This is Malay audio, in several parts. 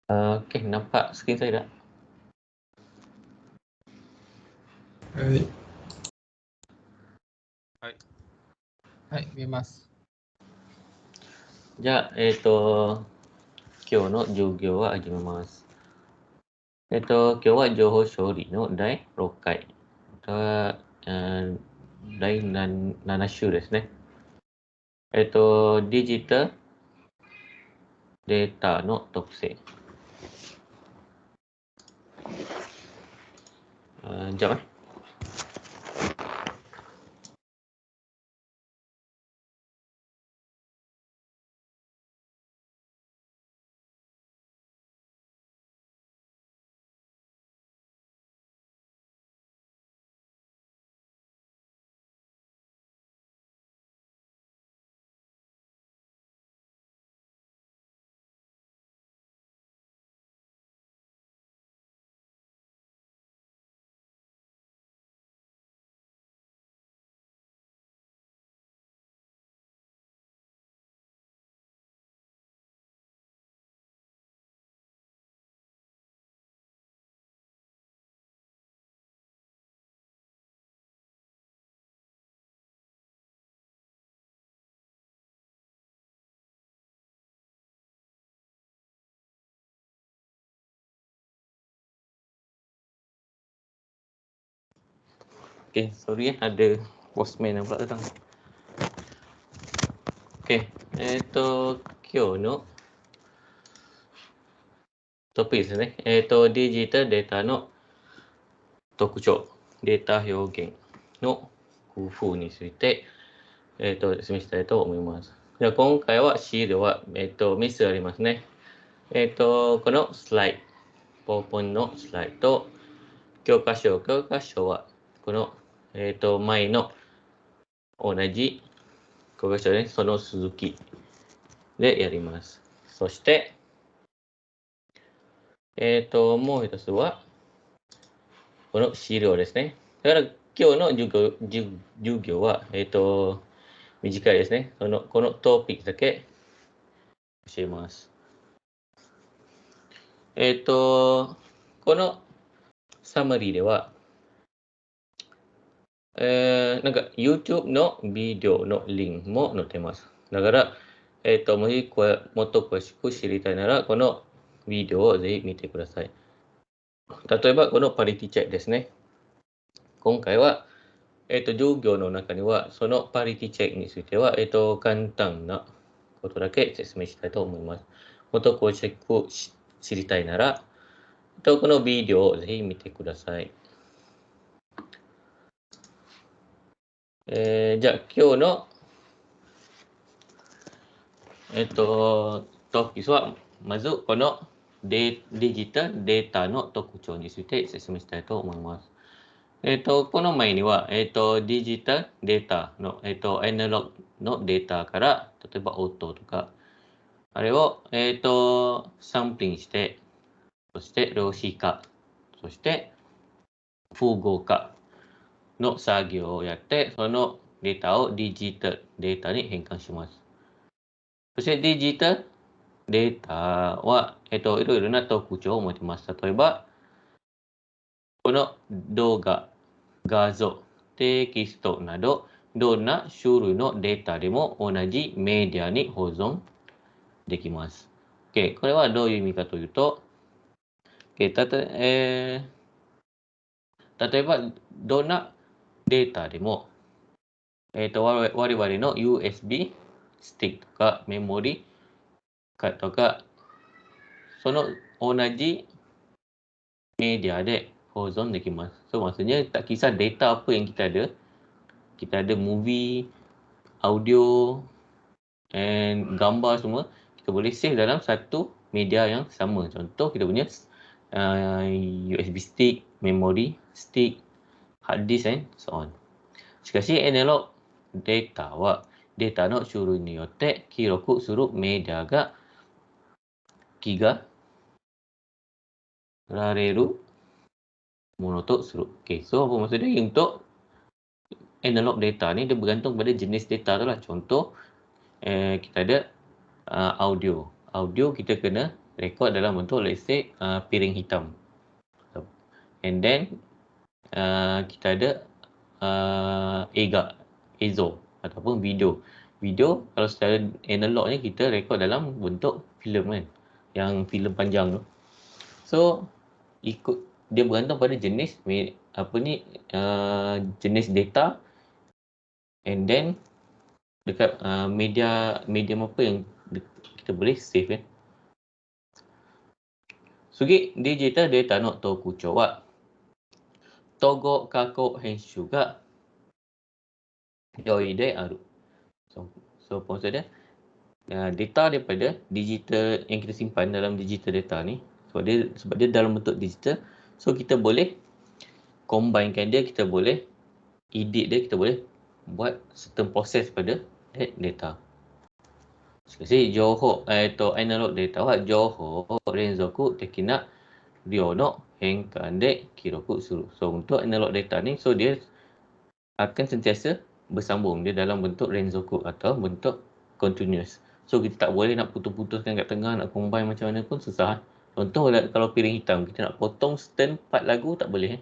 Okey, nampak skrin saya tak? はい。はい。はい、見えます。じゃあ、今日の授業は始めます。今日は情報処理の第6回。第7週ですね。デジタルデータの特性。Sekejap Okay, sorry ada postman yang pula datang. Okay, 今日のトピックですね。デジタルデータの特徴、データ表現の工夫について、説明したいと思います。じゃあ今回はシールは、3つありますね。このスライド、ポーポンのスライドと、教科書は、この、前の同じ教科書でその続きでやります。そして、もう一つは、この資料ですね。だから今日の授業は、短いですね。このトピックだけ教えます。このサマリーでは、なんか YouTube のビデオのリンクも載ってます。だから、もしもっと詳しく知りたいなら、このビデオをぜひ見てください。例えば、このパリティチェックですね。今回は、授業の中には、そのパリティチェックについては、簡単なことだけ説明したいと思います。もっと詳しく知りたいなら、このビデオをぜひ見てください。じゃあ、今日の、トピックは、まず、このデジタルデータの特徴について説明したいと思います。この前には、デジタルデータの、アナログのデータから、例えば音とか、あれを、サンプリングして、そして量子化、そして符号化の作業をやって、そのデータをデジタルデータに変換します。そしてデジタルデータは、いろいろな特徴を持ちます。例えば、この動画、画像、テキストなど、どんな種類のデータでも同じメディアに保存できます。Okay、これはどういう意味かというと、例えば、どんなデータでも、我々の USB スティックとかメモリとか、その同じメディアで保存できます。So, maksudnya tak kisah data apa yang kita ada movie, audio, and gambar semua, kita boleh save dalam satu media yang sama. Contoh, kita punya USB stick, memory stick, hard disk and so on. しかし、analog データはデータの種類によって記録するメディアが気がられるものとする。Okay, so apa maksud dia? Untuk analog data ni dia bergantung pada jenis data tu lah. Contoh, kita ada audio. Audio kita kena record dalam bentuk let's say piring hitam. And then kita ada EZO ataupun video. Video kalau secara analognya kita record dalam bentuk filem kan, yang filem panjang tu. So ikut dia bergantung pada jenis jenis data, and then dekat medium apa yang kita boleh save kan. Sugi digital data no tokuchou wa togo kako henshu ga yoi de aru. So maksud dia data daripada digital yang kita simpan dalam digital data ni, sebab dia dalam bentuk digital, so kita boleh combinekan dia, kita boleh edit dia, kita boleh buat certain proses pada data. Sekali joho analog data wa joho renzoku tekina ryo no henkan de kiroku suru. So untuk analog data ni, so dia akan sentiasa bersambung, dia dalam bentuk renzoku atau bentuk continuous. So kita tak boleh nak putus-putuskan kat tengah, nak combine macam mana pun susah. Contoh kalau piring hitam, kita nak potong certain part lagu tak boleh.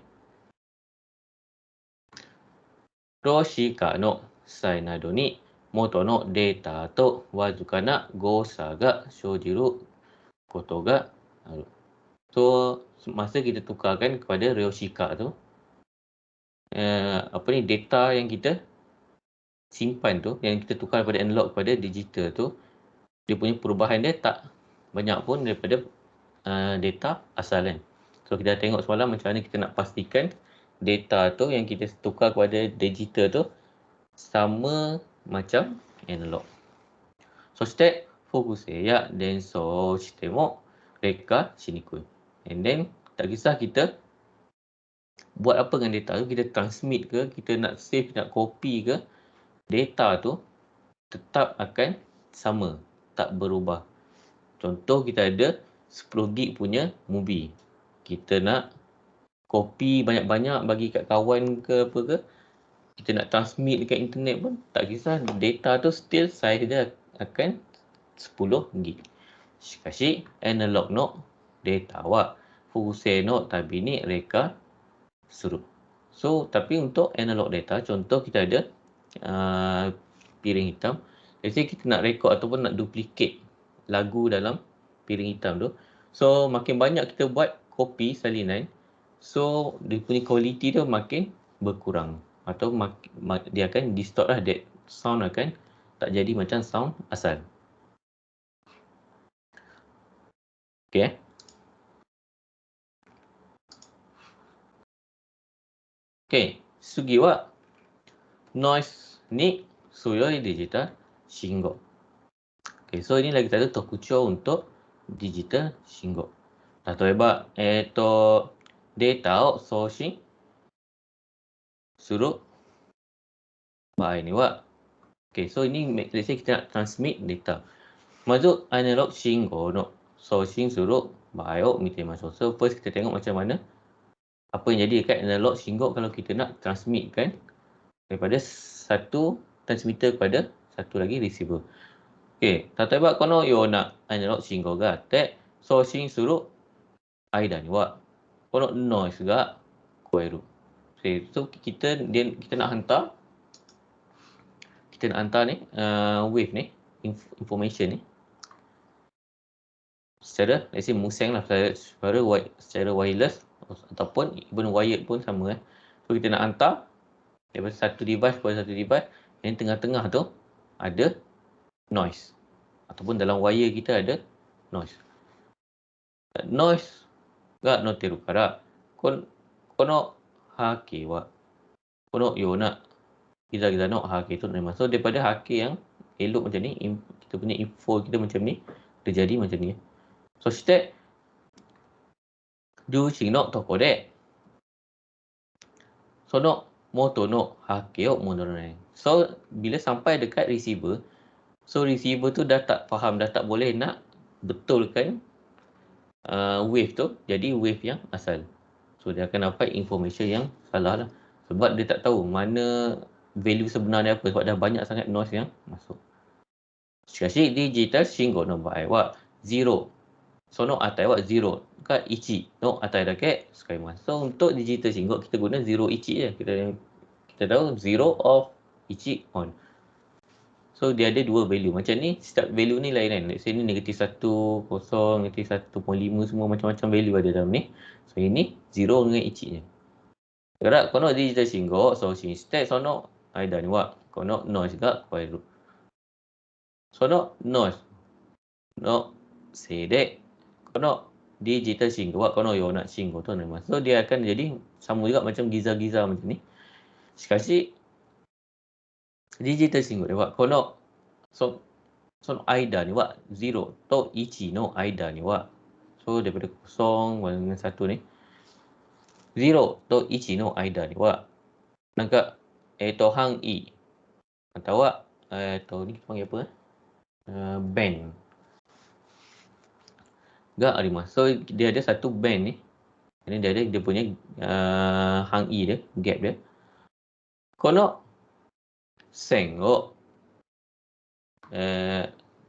Roshika no sai nado ni moto no data to wazuka na gosa ga shojiru koto ga aru. So masa kita tukarkan kepada Ryoshika tu, data yang kita simpan tu, yang kita tukar daripada analog kepada digital tu, dia punya perubahan dia tak banyak pun daripada data asal kan. So kita tengok semalam macam mana kita nak pastikan data tu yang kita tukar kepada digital tu sama macam analog. So shite fokuse ya denso shite mo rekka shinikui. And then tak kisah kita buat apa dengan data tu, kita transmit ke, kita nak save, nak copy ke, data tu tetap akan sama, tak berubah. Contoh kita ada 10 gig punya movie, kita nak copy banyak-banyak bagi kat kawan ke apa ke, kita nak transmit dekat internet pun tak kisah, data tu still size dia akan 10 gig. Shikashi analog no data wa fuse no tabi ni reka suru. So tapi untuk analog data, contoh kita ada piring hitam, let's say kita nak record ataupun nak duplicate lagu dalam piring hitam tu, so makin banyak kita buat copy salinan, so dia punya quality tu makin berkurang, atau dia akan distort lah, that sound akan tak jadi macam sound asal. Okay. Okay, sugi wa noise ni suyoi digital shingo. Okay, so ini lagi satu tokuchou untuk digital shingo. Tatoeba, data o soushin suru baai ni wa. Okay, so ini let's say kita nak transmit data. Mazu analog shingo no soushin suru baai o mitemasu. So first kita tengok macam mana apa yang jadi dekat analog shingo kalau kita nak transmitkan daripada satu transmitter kepada satu lagi receiver. Okay, tatoeba kono yo na analog shingo ga atte soushin suru aida ni wa kono noise ga koeru. Okay, so kita nak hantar ni wave ni, information ni secara let's say museng lah, secara wireless ataupun even wired pun sama. So kita nak hantar daripada satu device kepada satu device, yang tengah-tengah tu ada noise, ataupun dalam wire kita ada noise. Noise ga noteru kara kono hake wa kono yona giza-giza no hake tu nama. So daripada hake yang elok macam ni, kita punya info kita macam ni, dia jadi macam ni. So shite jushin no toko de sono moto no hake o monoronai. So bila sampai dekat receiver, so receiver tu dah tak faham, dah tak boleh nak betulkan wave tu jadi wave yang asal. So dia akan dapat information yang salah lah, sebab dia tak tahu mana value sebenarnya apa, sebab dah banyak sangat noise yang masuk. Shikashi digital shingo no bae wa zero sono atai wa 0 ka ichi no atai dake sukaimasu. So untuk digital shingo kita guna 0 ichi je. Kita tahu 0 off, ichi on. So dia ada dua value. Macam ni setiap value ni lain kan. Let's say ni negatif 1, 0, negatif 1.5 semua macam-macam value ada dalam ni. So ini 0 dengan ichi je. Gerak kono digital shingo so instead sono aida ni wa kono noise ga koiru. Sono noise no sede kono digital shingo wa kono yo na shingo to namasu. So dia akan jadi sama juga macam giza-giza macam ni. Shikashi digital shingo de wa kono so aida ni wa 0 to ichi no aida ni wa so daripada 0 dengan 1 ni 0 to ichi no aida ni wa nangka hang i atau ni kita panggil apa band ga arimasu. So dia ada satu band ni. Ini dia punya hang i dia, gap dia. Kono sen o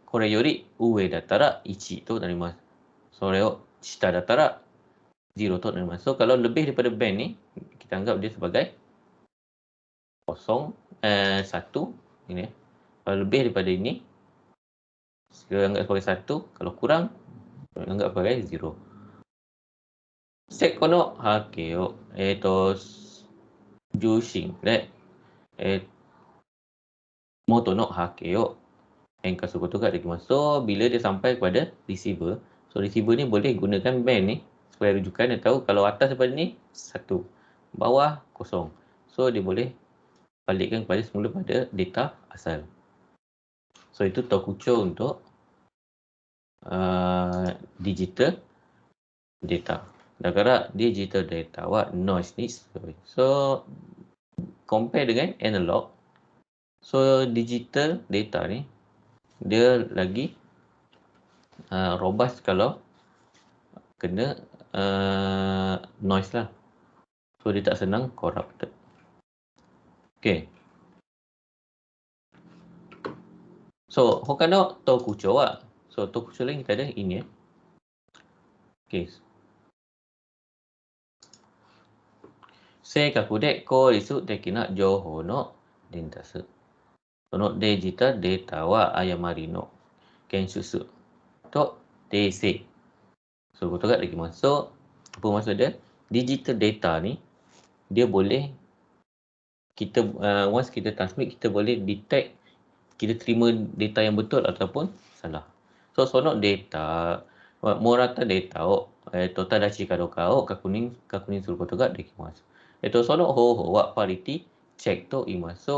kore yori ue dattara 1 to narimasu. Sore o shita dattara 0 to narimasu. So kalau lebih daripada band ni kita anggap dia sebagai 0, 1 ini. Kalau lebih daripada ini kita anggap sebagai 1, kalau kurang anggap sebagai 0. Set kono hake o jushin de moto no hake o henka su koto ga dekimasu. So bila dia sampai kepada receiver, so receiver ni boleh gunakan band ni sebagai rujukan. Dia tahu kalau atas daripada ni 1, bawah 0. So dia boleh balikkan kepada semula pada data asal. So itu tokucho untuk digital data. Dagara digital data wa noise ni. So compare dengan analog. So digital data ni dia lagi robust kalau kena noise lah. So dia tak senang corrupted. Okay. So hokano tokucho wa. So tokucho lain kita ada ini ya. Okay. Seikaku de korisu dekina jouhou no dentasu. Sono digital data wa ayamari no kenshutsu to deisei. So koto ga dekimasu. So apa maksud dia? Digital data ni dia boleh kita once kita transmit kita boleh detect kita terima data yang betul ataupun salah. So sono data morata data o tadashi kadoka o kakunin suru koto ga dekimasu. Sono hou wa parity check to imasu. So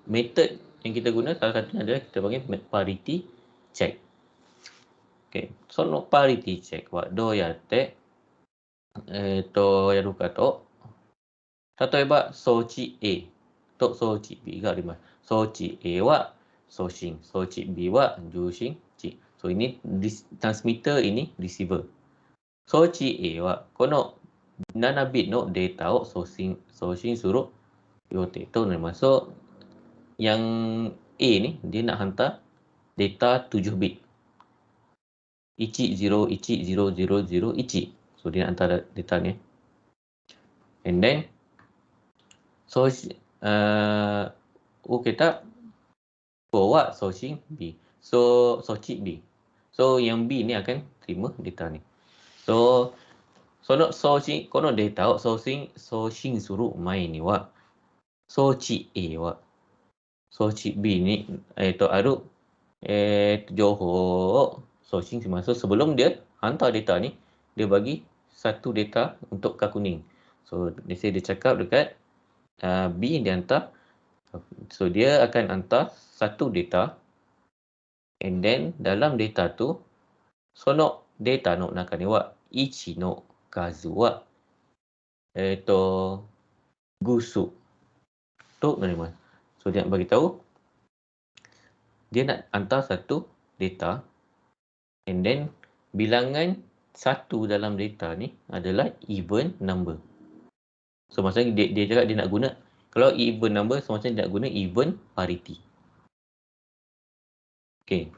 method yang kita guna salah satunya adalah kita panggil parity check. Okay. Sono parity check wa do yatte yaru ka to tatoeba sochi A to sochi B ga arimasu. Sochi A wa soshin, sochi B wa jushin chi. So ini transmitter, ini receiver. Sochi A wa kono 7 bit no data o soshin suru yote to narimasu. So yang A ni dia nak hantar data 7 bit. Ichi 0 ichi 0 0 0 ichi. So dia nak hantar data ni. And then so kita bawa soshin B. So sochi B. So yang B ni akan terima data ni. So sono soshin kono data o soshin suru mai ni wa sochi A wa sochi B ni aru jouhou soshin shimasu. Sebelum dia hantar data ni dia bagi satu data untuk kakuning. So dia cakap dekat B dia hantar. So dia akan hantar satu data. And then dalam data tu sono data no naka ni wa ichi no kazu wa gusu to narimasu. So dia nak bagi tahu dia nak hantar satu data and then bilangan satu dalam data ni adalah even number. So maksudnya dia cakap dia nak guna kalau even number so macam dia nak guna even parity. Okay.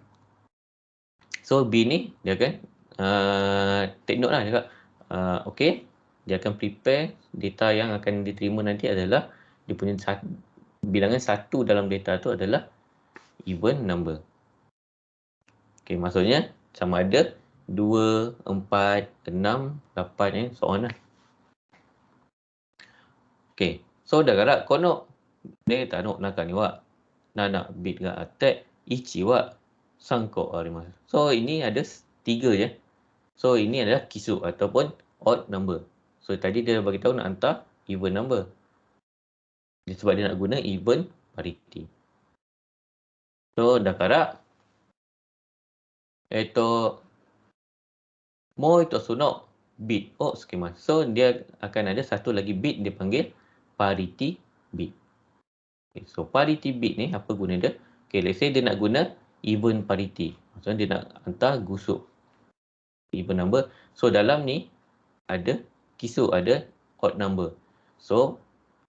So B ni dia akan take note lah cakap okey, dia akan prepare data yang akan diterima nanti adalah dia punya bilangan 1 dalam data tu adalah even number. Okey, maksudnya sama ada 2, 4, 6, 8 so on lah. Okey, so dah garak kono dia tak nak ni wak. Nak bit ga attack ichi wak sangko arimasu. So ini ada 3 je. So ini adalah kisu ataupun odd number. So tadi dia bagi tahu nak hantar even number. Sebab dia nak guna even parity. So dah garak mo ito sunok bit skema. So dia akan ada satu lagi bit dia panggil parity bit. Okay, so parity bit ni apa guna dia? Okay, let's say dia nak guna even parity. Maksudnya dia nak hantar gusuk even number. So dalam ni ada kisu, ada odd number. So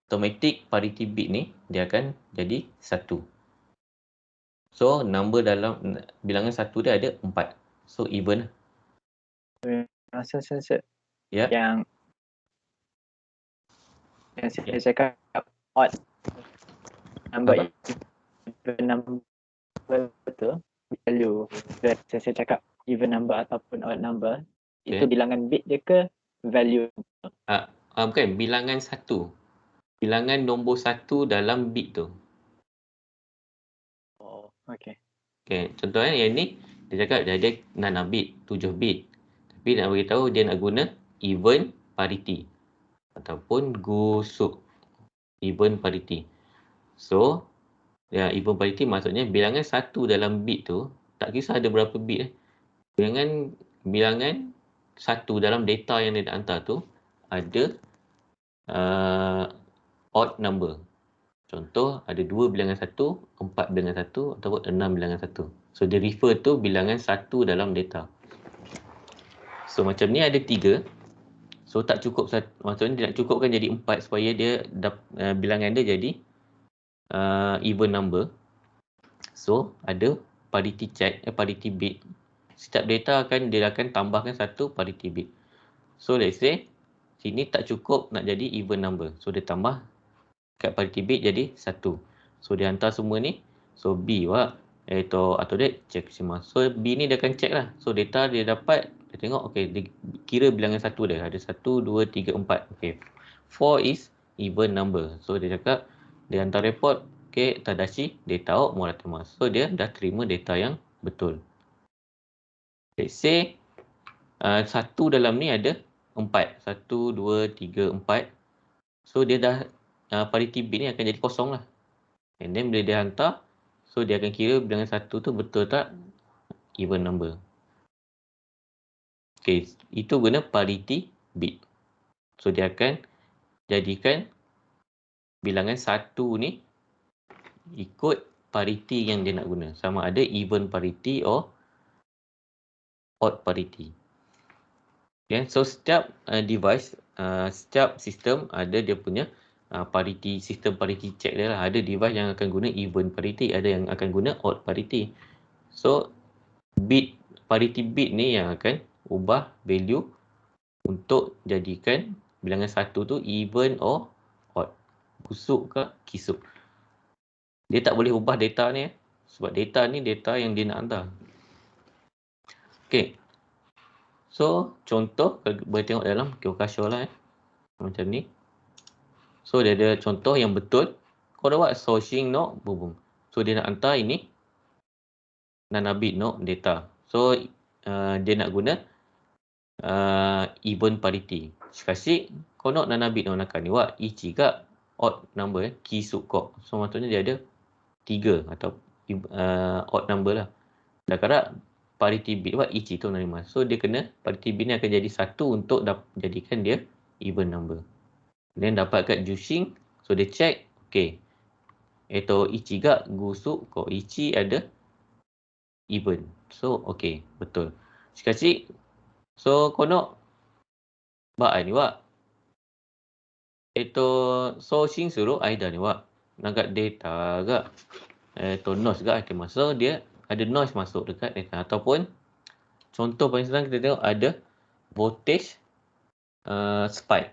automatic parity bit ni dia akan jadi 1. So number dalam bilangan 1 dia ada 4. So even. Masa Ya. Yang saya cakap odd number, even number tu value. Saya cakap even number ataupun odd number, itu bilangan bit je ke value? Bukan, bilangan 1. Bilangan nombor 1 dalam bit tu. Oh, okey. Okay, contohnya yang ni dia cakap dia ada 6 bit, 7 bit. Tapi nak beritahu dia nak guna even parity ataupun gusuk even parity. So even parity maksudnya bilangan 1 dalam bit tu tak kisah ada berapa bit. Bilangan 1 dalam data yang dia nak hantar tu ada odd number. Contoh ada 2 bilangan 1, 4 bilangan 1 ataupun 6 bilangan 1. So dia refer tu bilangan 1 dalam data. So macam ni ada 3. So tak cukup, maksudnya dia nak cukupkan jadi 4 supaya dia bilangan dia jadi even number. So ada parity check, parity bit. Setiap data dia akan tambahkan satu parity bit. So let's say sini tak cukup nak jadi even number. So dia tambah kat parity bit jadi 1. So dia hantar semua ni. So B atau dia check semua. So B ni dia akan check lah. So data dia dapat, dia tengok dia kira bilangan 1 dia. Ada 1, 2, 3, 4. 4 is even number. So dia cakap, dia hantar report, Tadashi data moratemasu. So dia dah terima data yang betul. Let's say 1 dalam ni ada 4. 1, 2, 3, 4. So dia dah parity bit ni akan jadi kosong lah. And then bila dia hantar, so dia akan kira bilangan 1 tu betul tak even number. Itu guna parity bit. So dia akan jadikan bilangan 1 ni ikut parity yang dia nak guna. Sama ada even parity or odd parity. So setiap device, setiap sistem ada dia punya parity, sistem parity check dia lah. Ada device yang akan guna even parity, ada yang akan guna odd parity. So parity bit ni yang akan ubah value untuk jadikan bilangan 1 tu even or odd, kusuk ke kisuk. Dia tak boleh ubah data ni sebab data ni data yang dia nak hantar. So contoh boleh tengok dalam Kyokasho lah macam ni. So dia ada contoh yang betul. Kau dah buat Soushin no bubung. So dia nak hantar ini 7 bit no data. So dia nak guna even parity. Shikashi kono 7 bit no naka ni wa ichi ga odd number kisuko. So maksudnya dia ada 3 atau odd number lah. Dah kira parity bit wa ichi to narima. So dia kena parity bit ni akan jadi 1 untuk jadikan dia even number. Then dapat kat Jushin, so dia check, Eto ichi ga gusuk ko ichi ada even. So betul. Shikashi so kono ba ni wa Soushin suru aida ni wa naga data ga noise ga akimasu. So dia ada noise masuk dekat data ataupun contoh paling senang kita tengok ada voltage spike.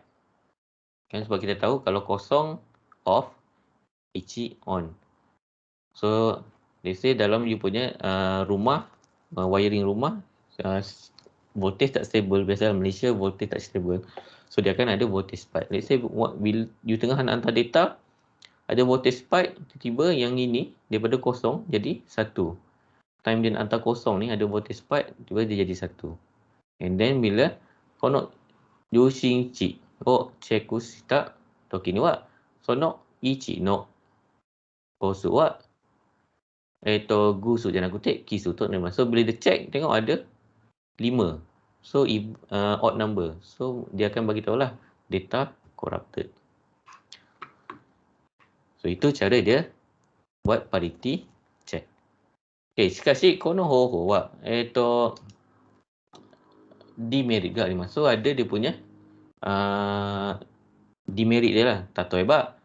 Kan sebab kita tahu kalau kosong off, ichi on. So let's say dalam you punya rumah, wiring rumah, voltage tak stable. Biasa dalam Malaysia voltage tak stable. So dia akan ada voltage spike. Let's say bila you tengah nak hantar data, ada voltage spike, tiba-tiba yang ini daripada kosong jadi 1. Time dia nak hantar kosong ni ada voltage spike, tiba dia jadi 1. And then bila kau nak using chi, check shita toki ni wa sono ichi no kosu wa gusu jangan kutip kisu tu nama. So bila dia check tengok ada 5. So odd number. So dia akan bagi tahu lah data corrupted. So itu cara dia buat parity check. Okay, shikashi kono hoho wa demerit ga arimasu. So ada dia punya demerit dia lah. Tatoeba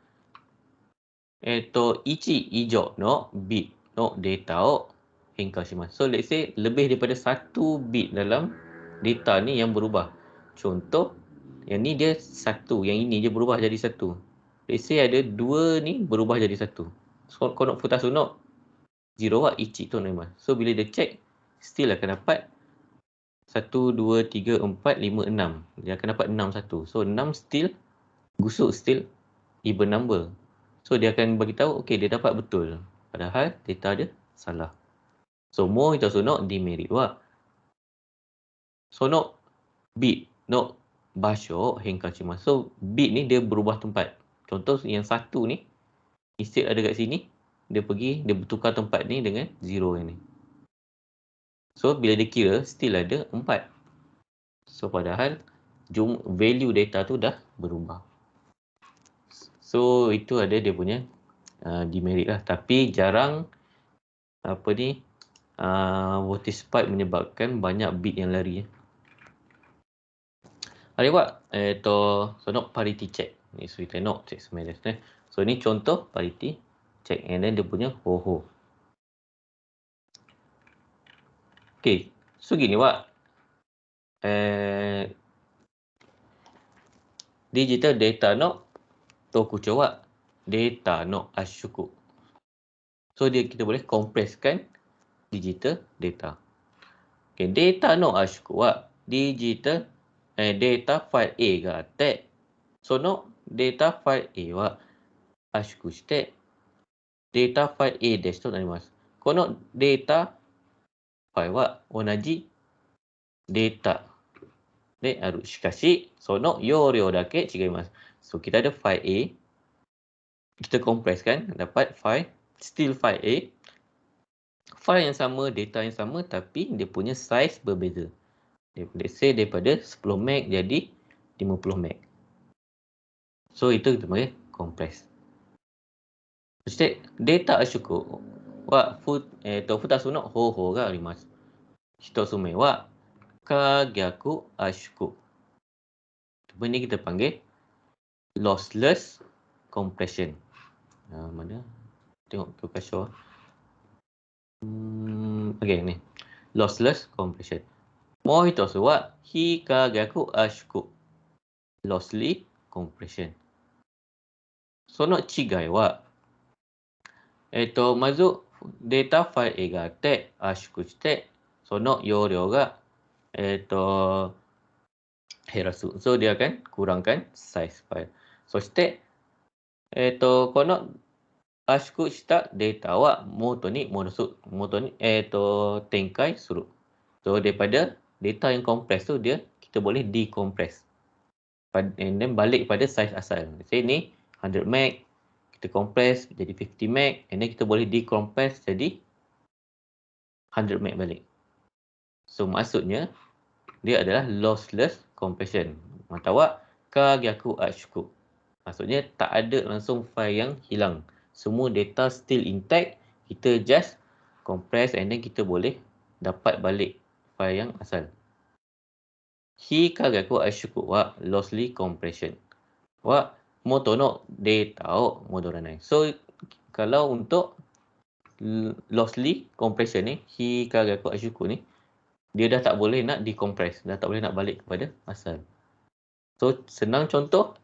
ichi ijo no bit no data o henka shimasu. So let's say lebih daripada 1 bit dalam data ni yang berubah. Contoh yang ni dia 1, yang ini je berubah jadi 1. Let's say ada 2 ni berubah jadi 1. So kau nak futas no 0 wa ichi to nama. So bila dia check still akan dapat 1 2 3 4 5 6. Dia akan dapat 6 1. So 6 still gusuk still even number. So dia akan bagi tahu okey dia dapat betul. Padahal data dia salah. So mo ito sono demerit wa. Sono bit no basho henka shimasu. So bit ni dia berubah tempat. Contoh yang 1 ni instead ada kat sini, dia bertukar tempat ni dengan 0 yang ni. So bila dia kira still ada 4. So padahal value data tu dah berubah. So itu ada dia punya demerit lah. Tapi jarang voltage spike menyebabkan banyak bit yang lari. Ariwa sono parity check. Ni so kita nak check semua. So ni contoh parity check and then dia punya ho. Okay, so gini wa digital data no tokucho wa data no ashuku. So kita boleh kompreskan digital data. Okay, data no ashuku wa digital data file A ga atte, sono data file A wa ashuku shite data file A desu to narimasu. Kono data file wa onaji data de aru. Shikashi sono yoryo dake chigaimasu. So kita ada file A, kita kompreskan dapat file A. File yang sama, data yang sama tapi dia punya size berbeza. Let's say daripada 10 MB jadi 50 MB. So itu kita panggil compress. Jadi data ashuku wa futasu no hoho ga arimasu. Hitotsu me wa kagyaku ashuku. Ini kita panggil lossless compression. Mana? Tengok Kyokasho. Okay ni. Lossless compression. Mo hitotsu wa hikagyaku ashuku. Lossly compression. Sono chigai wa mazu data file A ga atte ashuku shite sono yoryo ga herasu. So dia akan kurangkan size file. So shite kono ashuku shita data wa moto ni monosu. Moto ni tenkai suru. So daripada data yang compress tu kita boleh decompress. And then balik pada size asal. Say ni 100 MB, kita compress jadi 50 MB, and then kita boleh decompress jadi 100 MB balik. So maksudnya dia adalah lossless compression. Matawa kagyaku ashuku. Maksudnya tak ada langsung file yang hilang. Semua data still intact, kita just compress and then kita boleh dapat balik file yang asal. Hikagyaku ashuku wa lossly compression wa moto no data o modoranai. So kalau untuk lossly compression ni, hikagyaku ashuku ni, dia dah tak boleh nak decompress, dah tak boleh nak balik kepada asal. So senang contoh,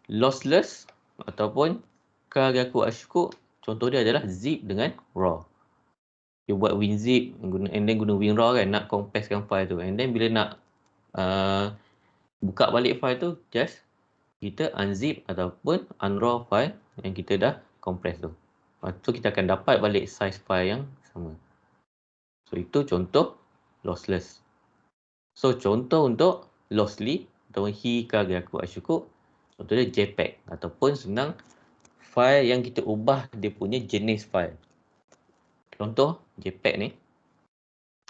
lossless ataupun Kagaku Ashuku, contoh dia adalah zip dengan raw. You buat WinZip and then guna WinRAW kan, nak compresskan file tu, and then bila nak buka balik file tu, just kita unzip ataupun unraw file yang kita dah compress tu. Lepas tu kita akan dapat balik size file yang sama. So itu contoh lossless. So contoh untuk lossly ataupun Hikagaku Ashuku, contoh dia JPEG ataupun senang file yang kita ubah dia punya jenis file. Contoh JPEG ni,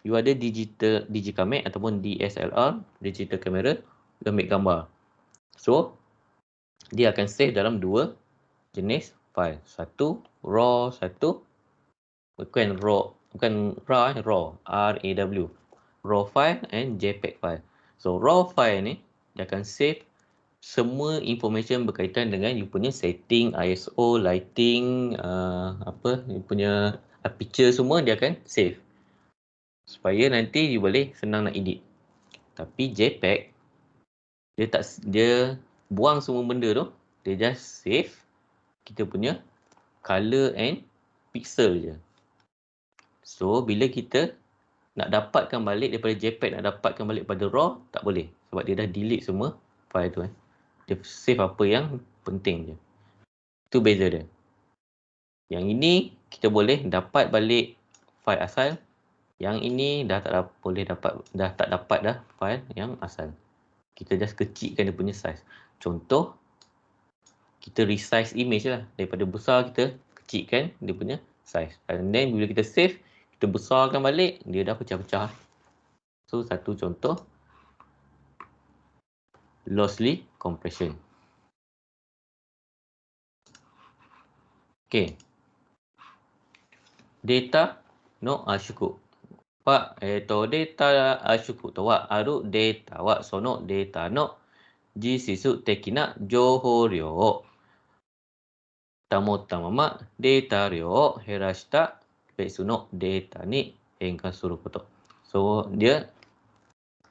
you ada digicam ataupun DSLR, digital camera, you ambil gambar. So dia akan save dalam dua jenis file. Satu raw, satu bukan raw, raw, RAW. Raw file and JPEG file. So raw file ni dia akan save semua information berkaitan dengan you punya setting, ISO, lighting, you punya picture semua dia akan save. Supaya nanti you boleh senang nak edit. Tapi JPEG dia buang semua benda tu, dia just save kita punya color and pixel je. So bila kita nak dapatkan balik daripada JPEG, nak dapatkan balik pada RAW, tak boleh. Sebab dia dah delete semua file tu. Dia save apa yang penting je. Itu beza dia. Yang ini kita boleh dapat balik file asal. Yang ini dah tak dapat dah file yang asal. Kita just kecilkan dia punya size. Contoh, kita resize image lah. Daripada besar kita kecilkan dia punya size. And then bila kita save, kita besarkan balik, dia dah pecah-pecah. So satu contoh lossly compression. Okay. Data no ashuku. Pak, data ashuku to wa aru data wa sono data no jisisu tekina jouhou ryou o tamotta mama data ryou o herashita besu no data ni henka suru koto. So dia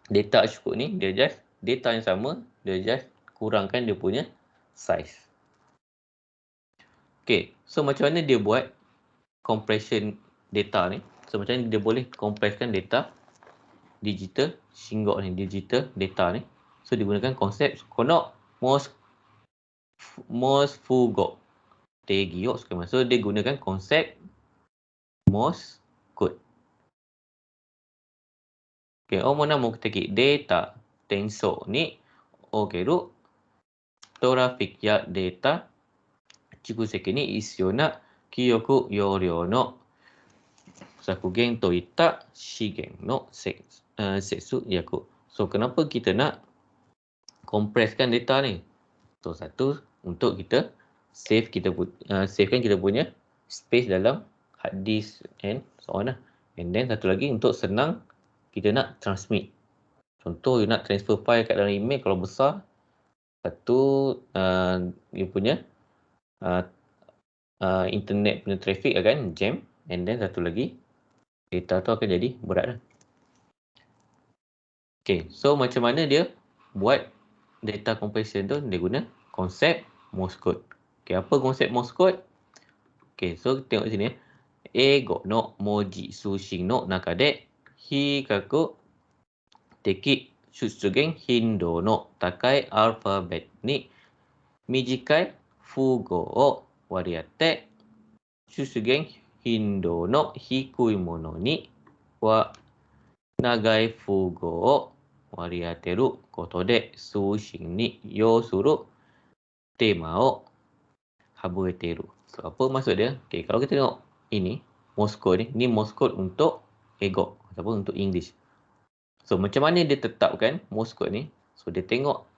data ashuku ni dia just data yang sama, dia just kurangkan dia punya size. Okay, so macam mana dia buat compression data ni? So macam mana dia boleh compresskan data digital shinggok ni, digital data ni? So digunakan konsep kono Morse fugo tegiyok sekali. So dia gunakan konsep Morse code. Okay, omona mukuteki data tenso ni okeru traffic ya data chikuseki ni issou na kiyoku youryou no sakugen to itta shigen no setsu yaku. So kenapa kita nak compresskan data ni? So satu, untuk kita savekan kita punya space dalam hard disk and so on lah. And then satu lagi untuk senang kita nak transmit. Contoh you nak transfer file kat dalam email, kalau besar, satu you punya internet punya traffic akan jam, and then satu lagi data tu akan jadi berat lah. Okay, so macam mana dia buat data compression tu? Dia guna konsep Morse code. Okay, apa konsep Morse code? Okay, so tengok sini. Eigo no moji sushin no naka de hikaku teki shutsugen hindo no takai alphabet ni mijikai fugo o wariatte shutsugen hindo no hikui mono ni wa nagai fugo o wariateru koto de sushin ni yousuru tema o habueteru. So, apa maksud dia? Okay, kalau kita tengok ini Morse code ni Morse code untuk Eigo ataupun untuk English. So macam mana dia tetapkan Morse code ni? So dia tengok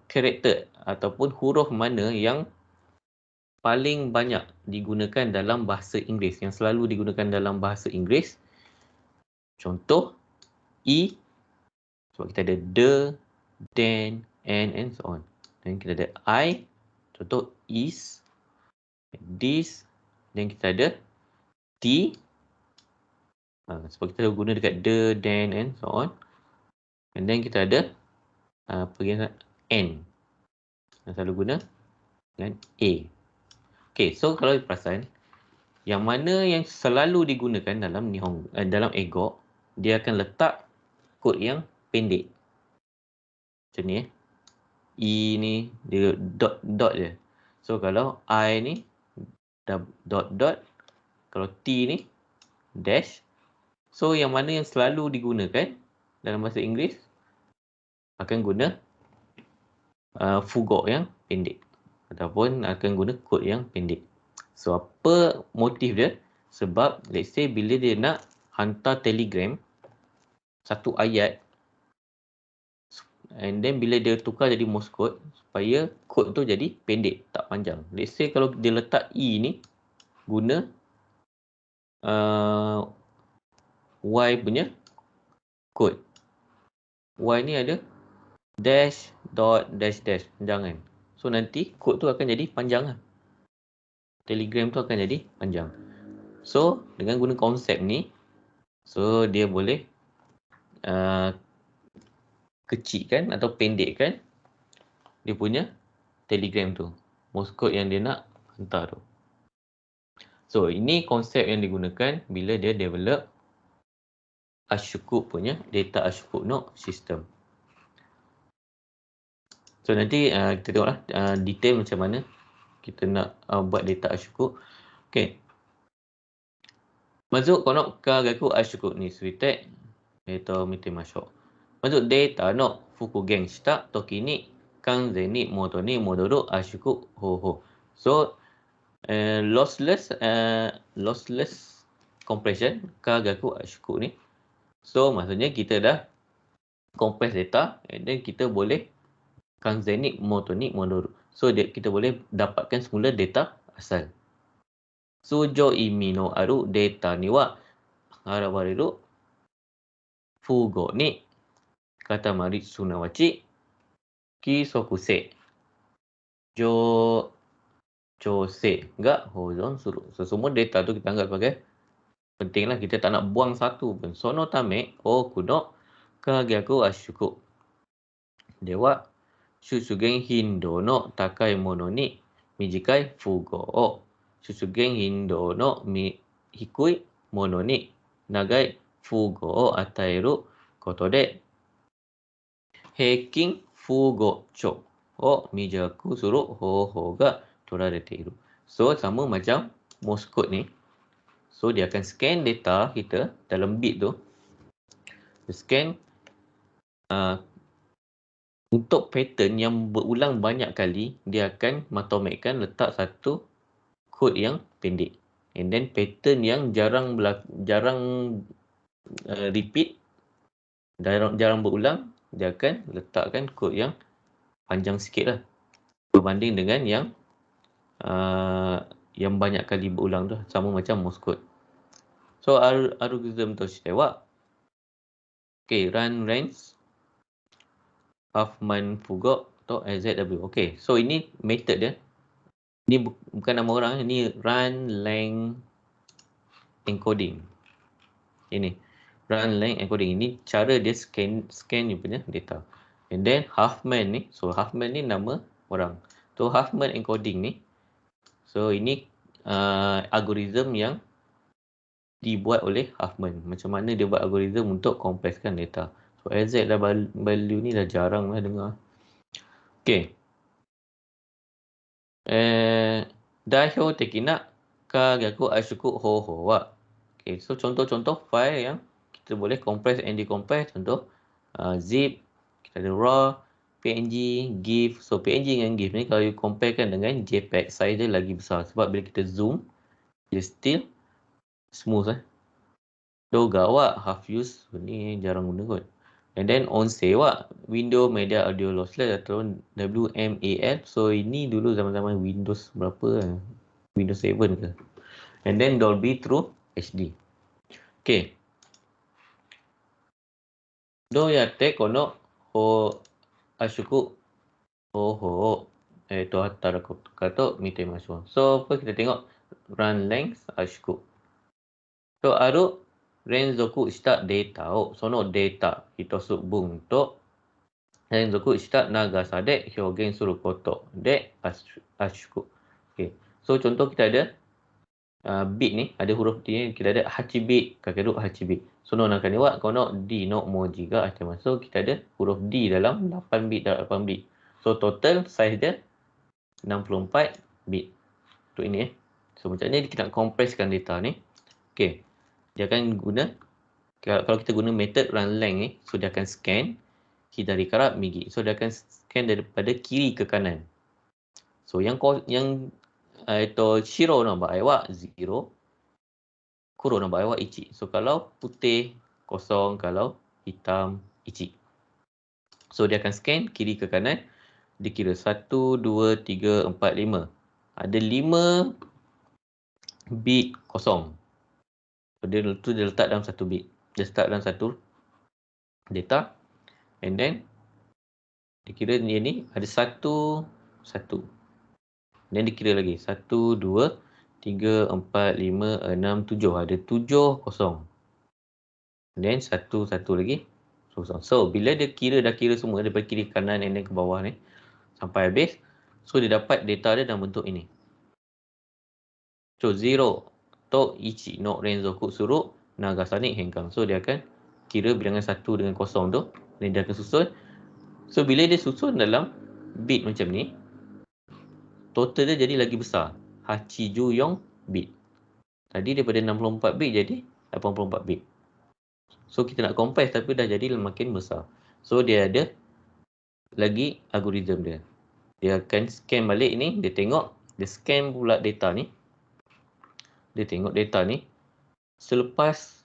karakter ataupun huruf mana yang paling banyak digunakan dalam bahasa Inggeris, yang selalu digunakan dalam bahasa Inggeris. Contoh E, sebab kita ada the, then, and so on. Dan kita ada I, contoh is, this, dan kita ada T, Sebab kita guna dekat the, then and so on. And then kita ada pergian and. Yang selalu guna dengan a. Okay, so kalau perasan, yang mana yang selalu digunakan dalam dalam EGOK, dia akan letak kod yang pendek. Macam ni E ni dia dot je. So kalau I ni dot, kalau T ni dash. So yang mana yang selalu digunakan dalam bahasa Inggeris akan guna fugok yang pendek ataupun akan guna kod yang pendek. So apa motif dia? Sebab let's say bila dia nak hantar telegram satu ayat, and then bila dia tukar jadi Morse code supaya kod tu jadi pendek, tak panjang. Let's say kalau dia letak E ni guna Y punya kod. Y ni ada dash, dot, dash, panjangan. So nanti kod tu akan jadi panjang lah. Telegram tu akan jadi panjang. So dengan guna konsep ni, so dia boleh kecilkan atau pendekkan dia punya telegram tu. Morse code yang dia nak hantar tu. So ini konsep yang digunakan bila dia develop Ashokub punya data Ashokub node system. So nanti kita tengoklah detail macam mana kita nak buat data Ashokub. Okay. Masuk konok kagaku Ashokub ni suite atau mitemashou. Masuk data no fukugen shita toki ni kanzen ni moto ni modoru Ashokub ho. So lossless compression kagaku Ashokub ni. So maksudnya kita dah compress data and then kita boleh kanzen ni moto ni modoru. So kita boleh dapatkan semula data asal. Sujo imi no aru data ni wa harawareru fugo ni katamari sunawachi kisokuse chose ga hozon suru. So semua data tu kita anggap sebagai pentinglah, kita tak nak buang satu pun. Sono tame oku no kagaku Ashokub dewa shutsugen hindo no takai mono ni mijikai fugo o shutsugen hindo no hikui mono ni nagai fugo o ataeru koto de heikin fugo cho o mijaku suru hoho ga torarete iru. So sama macam Morse code ni. So dia akan scan data kita dalam bit tu. Dia scan untuk pattern yang berulang banyak kali, dia akan matomekkan letak satu kod yang pendek. And then pattern yang jarang repeat, jarang berulang, dia akan letakkan kod yang panjang sikit lah. Berbanding dengan yang banyak kali berulang tu, sama macam Morse code. So algorithm to shite wa run range Huffman Fugo atau SZW. Okay, so ini method dia. Ini bukan nama orang, ini run length encoding. Ini run length encoding. Ini cara dia scan you punya data. And then Huffman ni, so Huffman ni nama orang. So Huffman encoding ni, so ini algorithm yang dibuat oleh Huffman. Macam mana dia buat algorithm untuk kompreskan data. So SZ value ni dah jarang lah dengar. Okay. Daihyo tekina kagaku Ashokub hoho wa. Okay, so contoh-contoh file yang kita boleh compress and decompress. Contoh zip, kita ada raw, PNG, GIF. So PNG dengan GIF ni kalau you comparekan dengan JPEG, size dia lagi besar. Sebab bila kita zoom, dia still smooth Doga wa half use, ni jarang guna kot. And then Onse wa Window Media Audio Lossless atau WMAL. So ini dulu zaman-zaman Windows berapa? Windows 7 ke? And then Dolby True HD. Okay. Do yatte kono Ashokub hoho hataraku to mitemashou. So apa kita tengok run length Ashokub. So aru Renzoku shita data o sono data hitosubun to renzoku shita nagasa de hyogen suru koto de ashuku. Okay. So contoh kita ada bit ni, ada huruf D ni, kita ada 8 bit, kakeru 8 bit. So naka ni wa kono D no moji ga atemasu. So kita ada huruf D dalam 8 bit dalam 8 bit. So total size dia 64 bit. Untuk ini So macam ni kita nak compresskan data ni. Okey. Dia akan guna kalau kita guna method run length ni, so dia akan scan hidari kara migi. So dia akan scan daripada kiri ke kanan. So yang shiro no bae wa 0, kuro no bae wa 1. So kalau putih kosong, kalau hitam 1. So dia akan scan kiri ke kanan. Dia kira 1 2 3 4 5. Ada 5 bit kosong. So dia letak dalam satu bit. Dia start dalam satu data. And then dia kira ni ada 1 1. Dan dia kira lagi 1 2 3 4 5 6 7. Ada 7 kosong. And then satu lagi kosong. So bila dia dah kira semua daripada kiri kanan and then ke bawah ni sampai habis, so dia dapat data dia dalam bentuk ini. So 0 to 1 no renzoku suru nagasa ni hengkang. So dia akan kira bilangan 1 dengan 0 tu, dan dia akan susun. So bila dia susun dalam bit macam ni, total dia jadi lagi besar. Hachijuyong bit. Tadi daripada 64 bit jadi 84 bit. So kita nak compress tapi dah jadi makin besar. So dia ada lagi algoritma dia. Dia akan scan balik ni, dia tengok, dia scan pula data ni. Dia tengok data ni. Selepas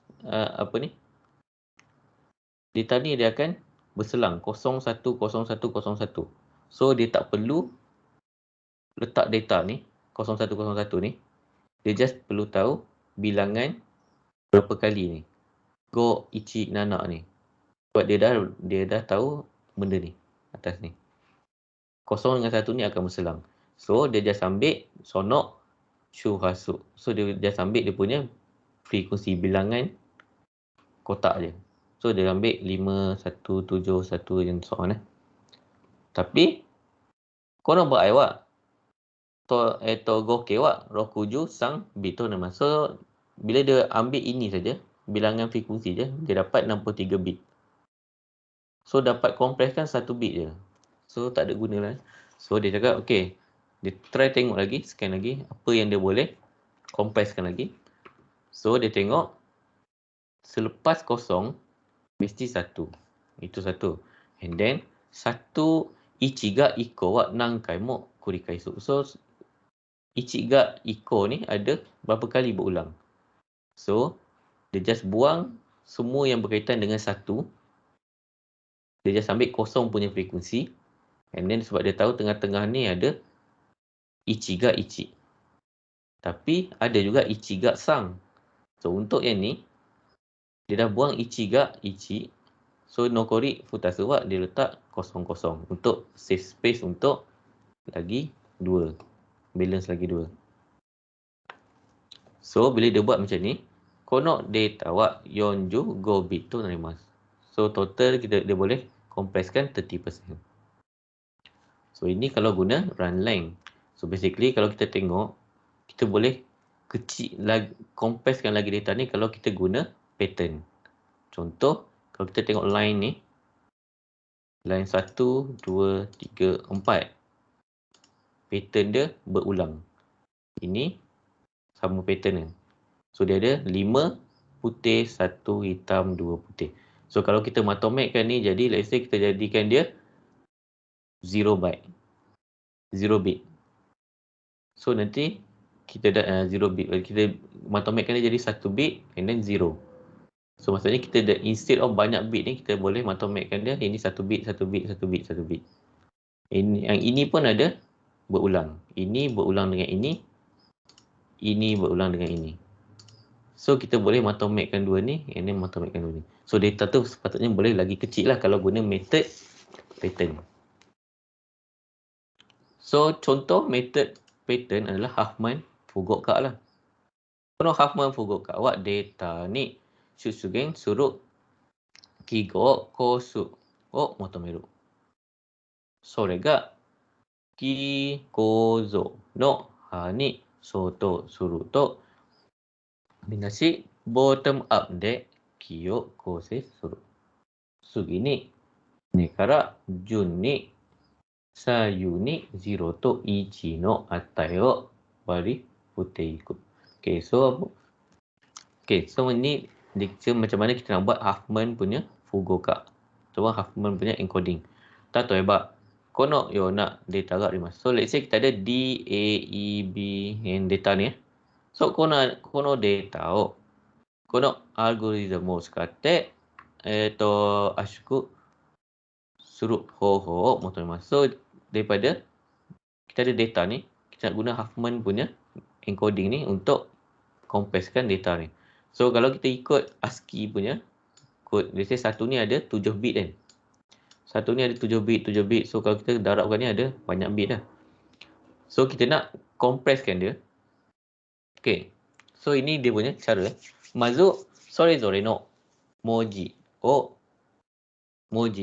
data ni dia akan berselang 010101. So dia tak perlu letak data ni 0101 ni. Dia just perlu tahu bilangan berapa kali ni. Go ichi nana ni. Sebab dia dah tahu benda ni atas ni. 0 dengan 1 ni akan berselang. So dia just ambil sonok shuhasu. So dia just ambil dia punya frekuensi bilangan kotak je. So dia ambil 5 1 7 1 dan so on. Tapi kono bae wa goke wa rokuju sang bito nama. So bila dia ambil ini saja, bilangan frekuensi je, dia dapat 63 bit. So dapat compresskan 1 bit je. So tak ada guna lah. So dia cakap okey, dia try tengok lagi, scan lagi apa yang dia boleh compresskan lagi. So dia tengok selepas 0 mesti 1. Itu 1. And then 1 ichiga iko wa nankai mo kurikaisu. So ichiga iko ni ada berapa kali berulang. So dia just buang semua yang berkaitan dengan 1. Dia just ambil 0 punya frekuensi. And then sebab dia tahu tengah-tengah ni ada ichiga ichi. Tapi ada juga ichiga sang. So untuk yang ni, dia dah buang ichiga ichi. So nokori futasu wa dia letak 0 untuk save space untuk lagi 2. Balance lagi 2. So bila dia buat macam ni, kono data wa 45 bit tu narimasu. So total dia boleh compresskan 30%. So ini kalau guna run length. So basically kalau kita tengok, kita boleh kecil lagi, compresskan lagi data ni kalau kita guna pattern. Contoh, kalau kita tengok line ni, line 1, 2, 3, 4. Pattern dia berulang. Ini sama pattern dia. So dia ada 5 putih, 1 hitam, 2 putih. So kalau kita matomekkan ni, jadi let's say kita jadikan dia 0 byte. 0 bit. So nanti kita dah 0 bit. Kita matomekkan dia jadi 1 bit and then 0. So maksudnya kita instead of banyak bit ni, kita boleh matomekkan dia ini 1 bit, 1 bit, 1 bit, 1 bit. Yang ini pun ada berulang. Ini berulang dengan ini. Ini berulang dengan ini. So kita boleh matomekkan dua ni and then matomekkan dua ni. So data tu sepatutnya boleh lagi kecil lah kalau guna method pattern. So contoh method pattern adalah Huffman Fukuoka lah. Kono Huffman Fukuoka wa data ni susugen suru kigo kosu o motomeru. Sore ga kikozo no ha ni soto suru to minashi bottom up de ki o kousei suru. Sugi ni ne kara jun ni sayu ni 0 to 1の値を割り振っていく. So ni dikira macam mana kita nak buat Huffman punya fugoka. Coba Huffman punya encoding. Tatoeba, kono yo nak data ga arimasu. So let's say kita ada D, A, E, B yang data ni. So kono data o kono algorithmを使って圧縮する方法を求めます. So daripada kita ada data ni, kita nak guna Huffman punya encoding ni untuk compresskan data ni. So kalau kita ikut ASCII punya kod, let's say satu ni ada 7 bit kan. Satu ni ada 7 bit. So kalau kita darabkan ni ada banyak bit dah. So kita nak compresskan dia. Okay. So ini dia punya cara. Mazu sorezore no moji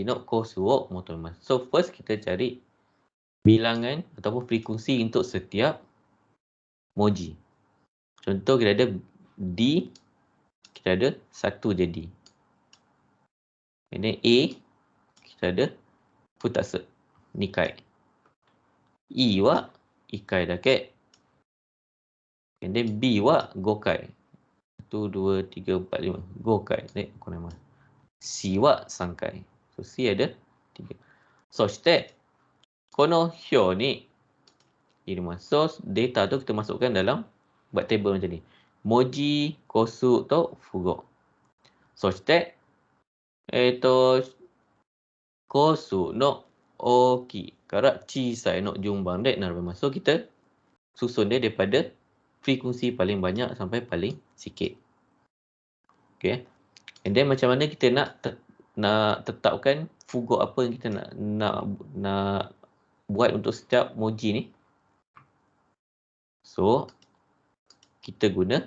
no kosu o motomasu. So first kita cari bilangan ataupun frekuensi untuk setiap moji. Contoh kita ada D, kita ada 1 je D. And then A, kita ada futatsu, nikai. E wa ikai dake. And then B wa gokai. 1, 2, 3, 4, 5. Gokai. C wa 3 回. So C ada 3. そして、この表に入れます. So data tu kita masukkan dalam buat table macam ni. Moji, kosu to fugo. そして、kosu no okiから小さいの順番で並べます. So kita susun dia daripada frekuensi paling banyak sampai paling sikit. Okay. And then macam mana kita nak tetapkan fugo apa yang kita nak buat untuk setiap moji ni. So kita guna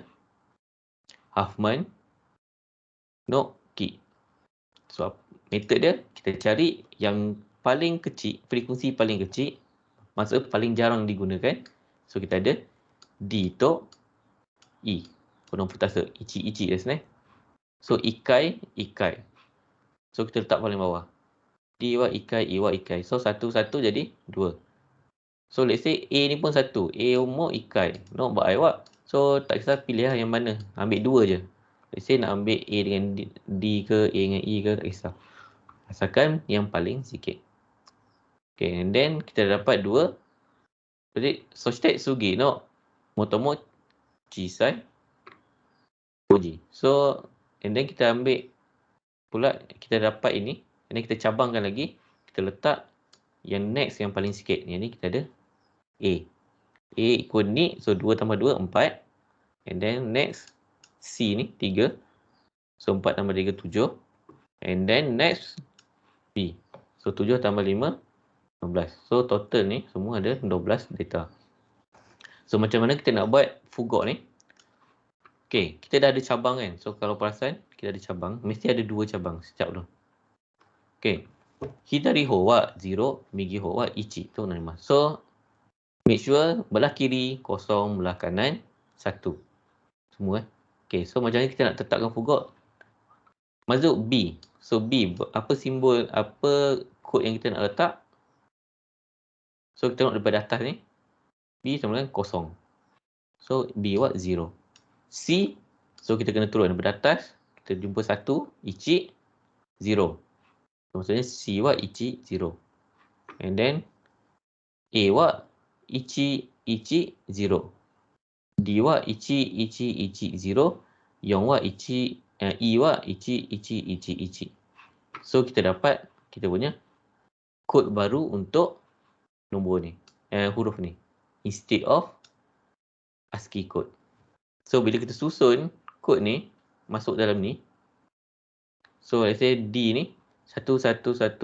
Huffman no ki. So metod dia kita cari yang paling kecil, frekuensi paling kecil, maksud paling jarang digunakan. So kita ada D to E. Kono futatsu, ichi desu ne. So ikai. So kita letak paling bawah. D wa ikai, E wa ikai. So 1 jadi 2. So let's say A ni pun 1. A mo ikai. No ba ai wa. So tak kisah pilih lah yang mana. Ambil 2 je. Let's say nak ambil A dengan D ke, A dengan E ke, tak kisah. Asalkan yang paling sikit. Okay, and then kita dapat 2. Jadi, soshite sugi no motomo chisai moji. So, and then kita ambil pula, kita dapat ini. And then kita cabangkan lagi. Kita letak yang next yang paling sikit. Yang ni kita ada A. A equal ni. So, 2 tambah 2, 4. And then next C ni 3. So 4 tambah 3 7. And then next B. So 7 tambah 5 15. So total ni semua ada 12 data. So macam mana kita nak buat fugok ni? Okay, kita dah ada cabang kan. So kalau perasan kita ada cabang, mesti ada 2 cabang setiap tu. Okay. Hidari ho wa 0, migi ho wa 1 tu nama. So make sure belah kiri kosong, belah kanan 1. Semua. Okay, so macam mana kita nak tetapkan fugok? Masuk B. So B, apa simbol, apa kod yang kita nak letak? So kita tengok daripada atas ni. B sama dengan kosong. So B wa 0. C, so kita kena turun daripada atas. Kita jumpa 1, ichi 0. So maksudnya C wa ichi 0. And then A wa ichi 0. D wa ichi 0. Yong wa ichi, E wa ichi. So kita dapat kita punya kod baru untuk nombor ni, huruf ni, instead of ASCII code. So bila kita susun kod ni masuk dalam ni, so let's say D ni 1110.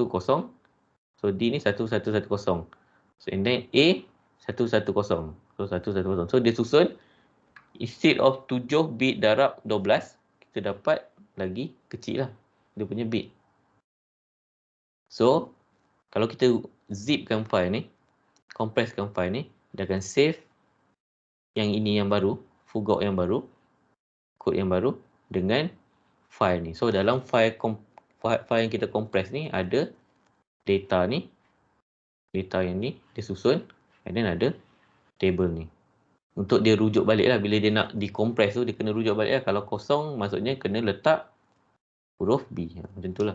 So D ni 1110. So and then A 110. So 110. So dia susun instead of 7 bit darab 12, kita dapat lagi kecil lah. Dia punya bit. So, kalau kita zipkan file ni, compresskan file ni, dia akan save yang ini yang baru, Fugok yang baru, kod yang baru dengan file ni. So, dalam file yang kita compress ni ada data ni, data yang ni, dia susun, and then ada table ni. Untuk dia rujuk balik lah. Bila dia nak decompress tu, dia kena rujuk balik lah. Kalau kosong, maksudnya kena letak huruf B. Macam tu lah.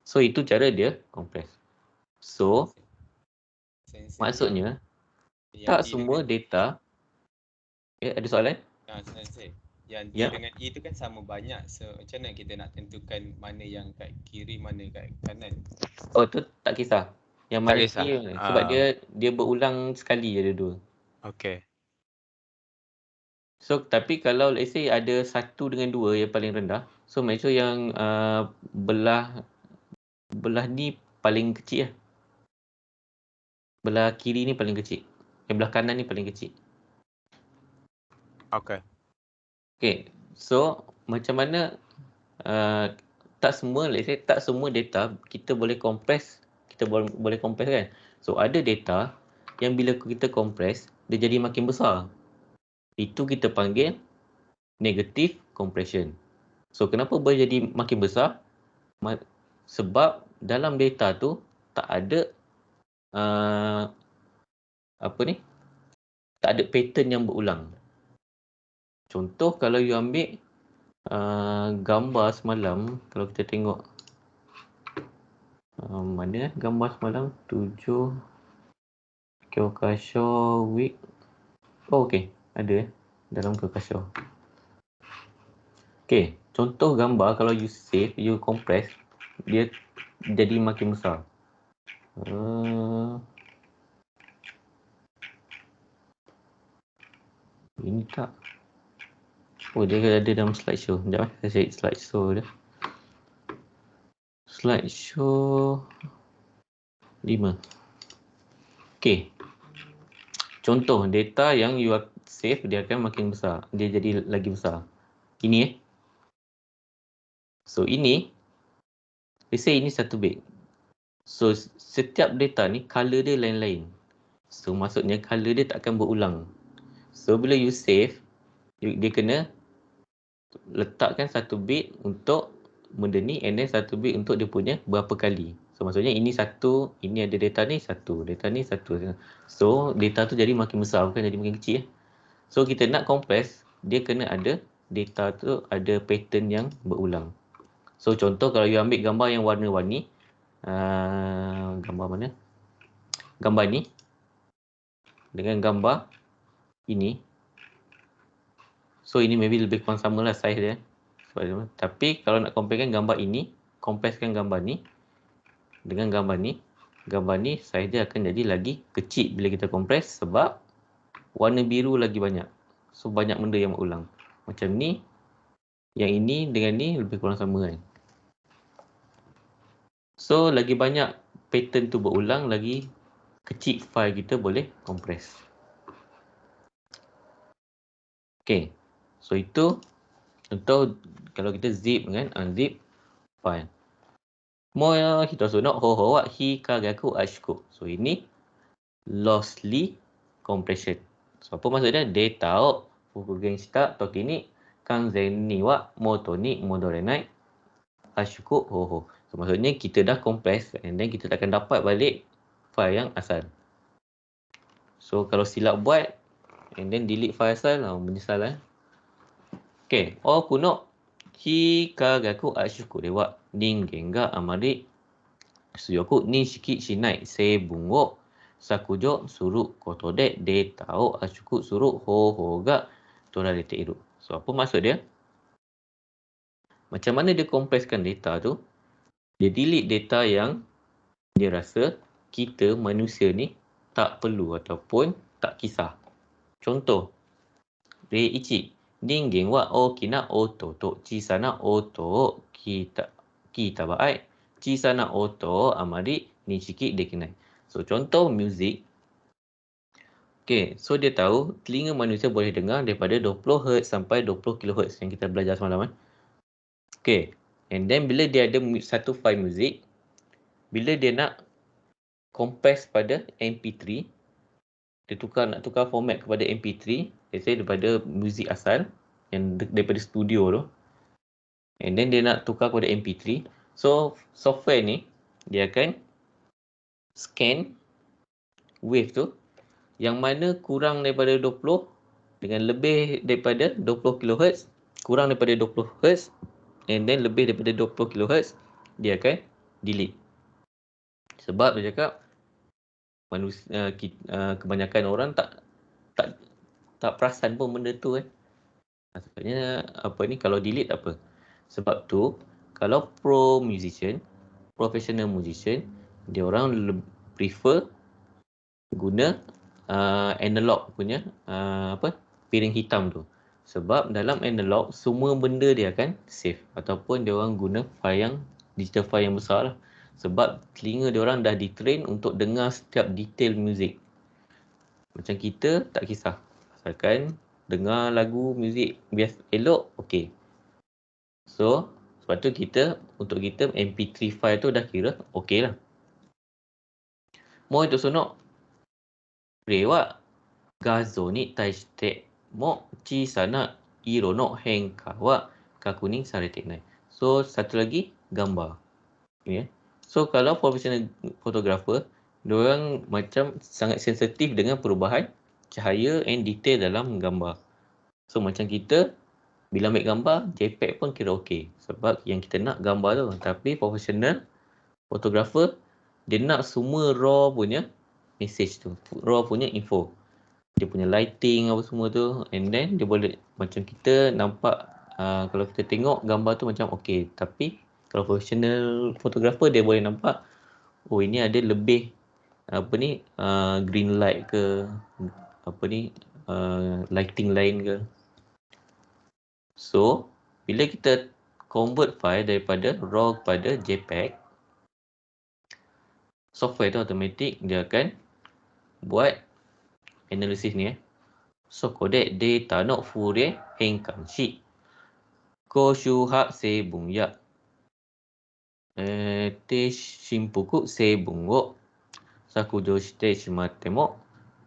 So, itu cara dia compress. So, maksudnya, tak semua data... ada soalan? Sensei. Yang D Ya. dengan E tu kan sama banyak. So, macam mana kita nak tentukan mana yang kat kiri, mana kat kanan? Oh, tu tak kisah. Yang Tak mana kisah. kiri, sebab dia berulang sekali je dua. Okay. So, tapi kalau let's say ada 1 dengan 2 yang paling rendah, so make sure yang belah ni paling kecil lah. Belah kiri ni paling kecil. Yang belah kanan ni paling kecil. Okay. Okay, so macam mana tak semua, let's say tak semua data kita boleh compress, boleh compress kan. So ada data yang bila kita compress, dia jadi makin besar. Itu kita panggil negative compression. So kenapa boleh jadi makin besar? Sebab dalam data tu tak ada tak ada pattern yang berulang. Contoh kalau you ambil gambar semalam, kalau kita tengok mana gambar semalam 7 Kyokasho week. Oh okey, ada dalam Kyokasho. Okey, contoh gambar kalau you save, you compress, dia jadi makin besar. Ini tak. Oh, dia ada dalam slideshow. Sekejap saya cari slideshow dia. Slideshow 5. Okey. Contoh data yang you save, dia akan makin besar. Dia jadi lagi besar. Ini So ini, let's say ini 1 bit. So setiap data ni color dia lain-lain. So maksudnya color dia tak akan berulang. So bila you save, dia kena letakkan 1 bit untuk benda ni, and then 1 bit untuk dia punya berapa kali. So maksudnya ini 1, ini ada data ni 1, data ni 1. So data tu jadi makin besar, bukan jadi makin kecil. So kita nak compress, dia kena ada data tu ada pattern yang berulang. So contoh kalau you ambil gambar yang warna-warni, gambar mana? Gambar ni dengan gambar ini. So ini maybe lebih kurang sama lah size dia. Tapi kalau nak comparekan gambar ini, compresskan gambar ni dengan gambar ni size dia akan jadi lagi kecil bila kita compress sebab warna biru lagi banyak. So banyak benda yang berulang. Macam ni, yang ini dengan ni lebih kurang sama kan. So lagi banyak pattern tu berulang, lagi kecil file kita boleh compress. Okay, so itu contoh kalau kita zip kan, unzip file. Mo hitosu no hoho wa hikagaku ashiku. So ini lossy compression. So apa maksud dia? Data o fukugen shita toki ni kanzen ni wa moto ni modorenai ashiku hoho. So maksudnya kita dah compress and then kita takkan dapat balik file yang asal. So kalau silap buat and then delete file asal, menyesal . Okay, kuno hikagaku ashiku de wa ningen ga amari suyoku ninshiki shinai seibun wo sakujo suru koto de data o ashiku suru hoho ga torarete iru. So apa maksud dia? Macam mana dia compresskan data tu? Dia delete data yang dia rasa kita manusia ni tak perlu ataupun tak kisah. Contoh, Reiichi, ningen wa okina oto to chisana oto o kita baai, chisana oto o amari ninshiki dekinai. So contoh music. Okay, so dia tahu telinga manusia boleh dengar daripada 20 Hz sampai 20 kHz yang kita belajar semalam . Okay. And then bila dia ada satu file muzik, bila dia nak compress pada MP3, dia nak tukar format kepada MP3, let's say daripada muzik asal yang daripada studio tu, and then dia nak tukar kepada MP3. So software ni dia akan scan wave tu yang mana kurang daripada 20 dengan lebih daripada 20 kHz, kurang daripada 20 Hz, and then lebih daripada 20 kHz, dia akan delete. Sebab dia cakap manusia, kebanyakan orang tak perasan pun benda tu kan. Maksudnya apa ni, kalau delete apa. Sebab tu kalau professional musician, dia orang prefer guna analog punya piring hitam tu. Sebab dalam analog semua benda dia akan save, ataupun dia orang guna file yang digital file yang besar lah. Sebab telinga dia orang dah ditrain untuk dengar setiap detail muzik. Macam kita tak kisah, asalkan dengar lagu muzik biasa elok, okey. So sebab tu untuk kita MP3 file tu dah kira okey lah. Mo itu sonok rewa gazo ni taishite mo chisana iro no henka wa kakunin sarete nai. So satu lagi gambar. Okay. So kalau professional photographer, diorang macam sangat sensitif dengan perubahan cahaya and detail dalam gambar. So macam kita bila ambil gambar, JPEG pun kira okey. Sebab yang kita nak gambar tu. Tapi professional photographer, dia nak semua raw punya message tu, raw punya info. Dia punya lighting apa semua tu, and then dia boleh, macam kita nampak, kalau kita tengok gambar tu macam okey. Tapi kalau professional photographer, dia boleh nampak, oh ini ada lebih green light ke, lighting lain ke. So bila kita convert file daripada RAW kepada JPEG, software tu automatic dia akan buat analisis ni. So kodek data no Fourier henkan shi koshu ha seibun ya te shinpuku seibun wo sakujo shite shimatte mo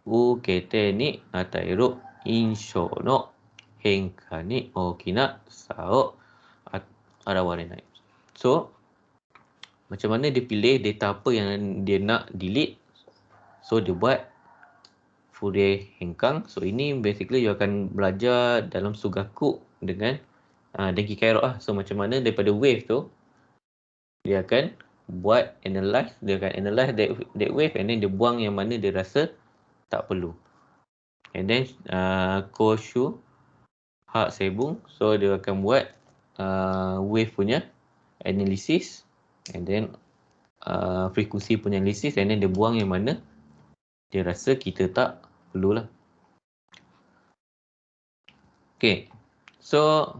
ukete ni ataeru inshou no henka ni okina sa o arawarenai. So macam mana dia pilih data apa yang dia nak delete. So dia buat Fourier hengkang. So ini basically you akan belajar dalam Sugaku dengan Denki Kairok lah. So macam mana daripada wave tu dia akan buat analyze that wave, and then dia buang yang mana dia rasa tak perlu. And then Koshu Hak Sebung, so dia akan buat wave punya analysis, and then frekuensi punya analisis, and then dia buang yang mana dia rasa kita tak perlulah. Okay, so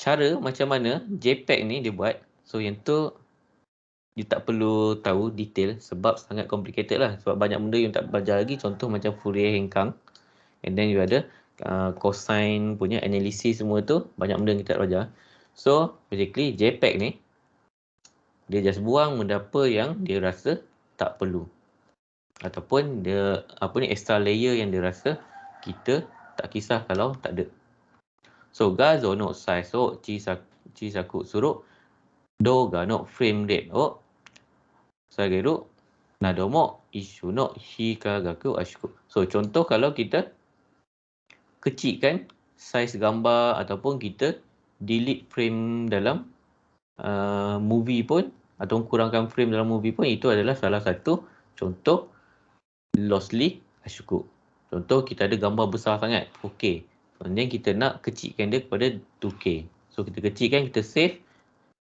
cara macam mana JPEG ni dia buat, so yang tu you tak perlu tahu detail sebab sangat complicated lah. Sebab banyak benda yang tak belajar lagi. Contoh macam Fourier hengkang, and then you ada cosine punya analisis, semua tu banyak benda yang kita tak belajar. So basically JPEG ni dia just buang benda apa yang dia rasa tak perlu, ataupun dia extra layer yang dia rasa kita tak kisah kalau tak ada. So gazo no size o chisaku suru douga no frame rate o sageru nado mo issue no hikagaku ashiku. So contoh kalau kita kecilkan saiz gambar ataupun kita delete frame dalam movie pun, atau kurangkan frame dalam movie pun, itu adalah salah satu contoh lossly ashiku. Contoh kita ada gambar besar sangat 4K, kemudian kita nak kecilkan dia kepada 2K. So kita kecilkan, kita save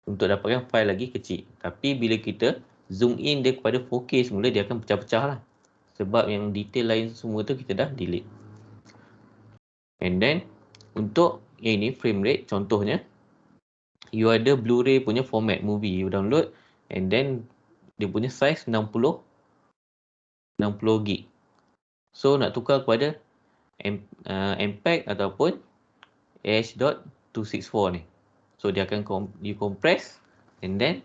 untuk dapatkan file lagi kecil. Tapi bila kita zoom in dia kepada 4K semula, dia akan pecah-pecah lah. Sebab yang detail lain semua tu kita dah delete. And then untuk ini frame rate, contohnya you ada Blu-ray punya format movie, you download, and then dia punya size 60 gig. So nak tukar kepada MPEG ataupun H.264 ni. So dia akan compress, and then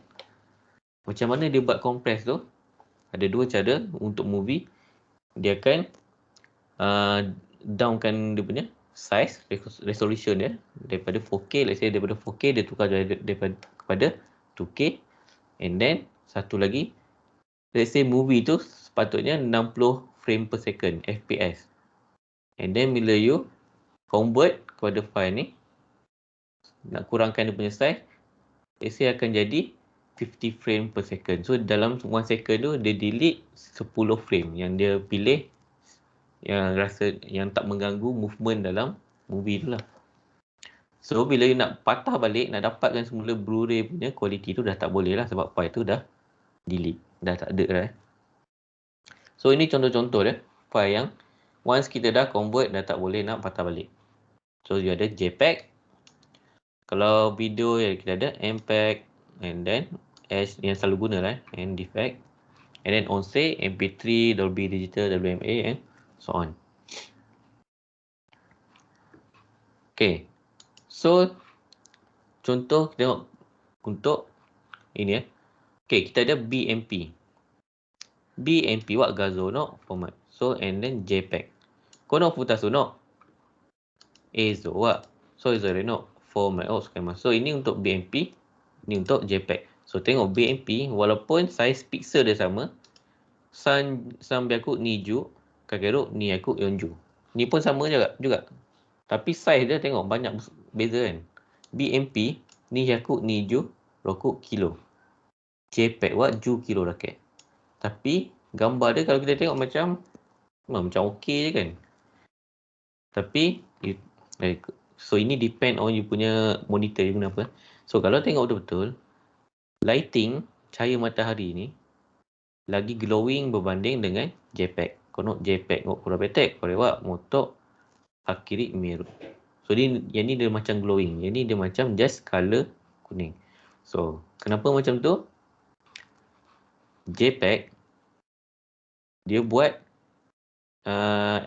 macam mana dia buat compress tu? Ada dua cara untuk movie. Dia akan downkan dia punya size, resolution dia daripada 4K, let's say daripada 4K dia tukar kepada 2K, and then satu lagi, let's say movie tu sepatutnya 60 frame per second, FPS, and then bila you convert kepada file ni, nak kurangkan dia punya size, let's say akan jadi 50 frame per second. So dalam 1 second tu dia delete 10 frame yang dia pilih, yang tak mengganggu movement dalam movie tu lah. So bila you nak patah balik, nak dapatkan semula Blu-ray punya quality tu dah tak boleh lah, sebab file tu dah delete, dah tak ada dah. So ini contoh-contoh dia, file yang once kita dah convert dah tak boleh nak patah balik. So you ada JPEG. Kalau video ya kita ada MPEG, and then H yang selalu guna lah, and DFAC, and then ONSE, MP3, Dolby Digital, WMA, and so on. Okay, so contoh kita tengok untuk ini ya. Okay, kita ada BMP. BMP what gazo no format. So and then JPEG. Kono futasu no eizo wa soizore no format o skema. So ini untuk BMP, ini untuk JPEG. So tengok BMP walaupun size pixel dia sama, sanbyaku niju kakeru niaku yonju. Ni pun sama juga. Tapi size dia tengok banyak beza kan. BMP niaku niju roku kilo. JPEG wa ju kilo dake. Tapi gambar dia kalau kita tengok macam okey je kan. Tapi so ini depend on you punya monitor you guna apa. So kalau tengok betul-betul, lighting cahaya matahari ni lagi glowing berbanding dengan JPEG. Kono JPEG ngok kurang betek, korewa motok akiri miru. So yang ni dia macam glowing, yang ni dia macam just color kuning. So kenapa macam tu? JPEG dia buat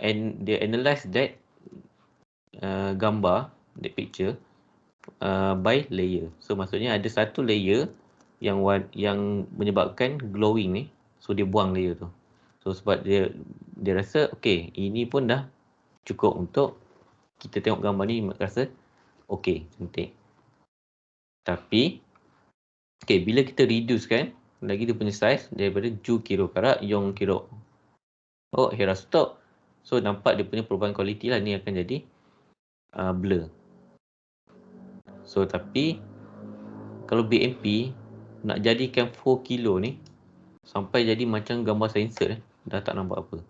and dia analyze that gambar, that picture by layer. So maksudnya ada satu layer yang menyebabkan glowing ni, so dia buang layer tu. So sebab dia rasa okey, ini pun dah cukup untuk kita tengok gambar ni, rasa okey, cantik. Tapi okey, bila kita reduce kan lagi dia punya size daripada ju kiro kara yong kiro hera stop, so nampak dia punya perubahan kualiti lah, ni akan jadi blur. So tapi kalau BMP nak jadikan 4 kilo ni sampai jadi macam gambar sensor dah tak nampak apa.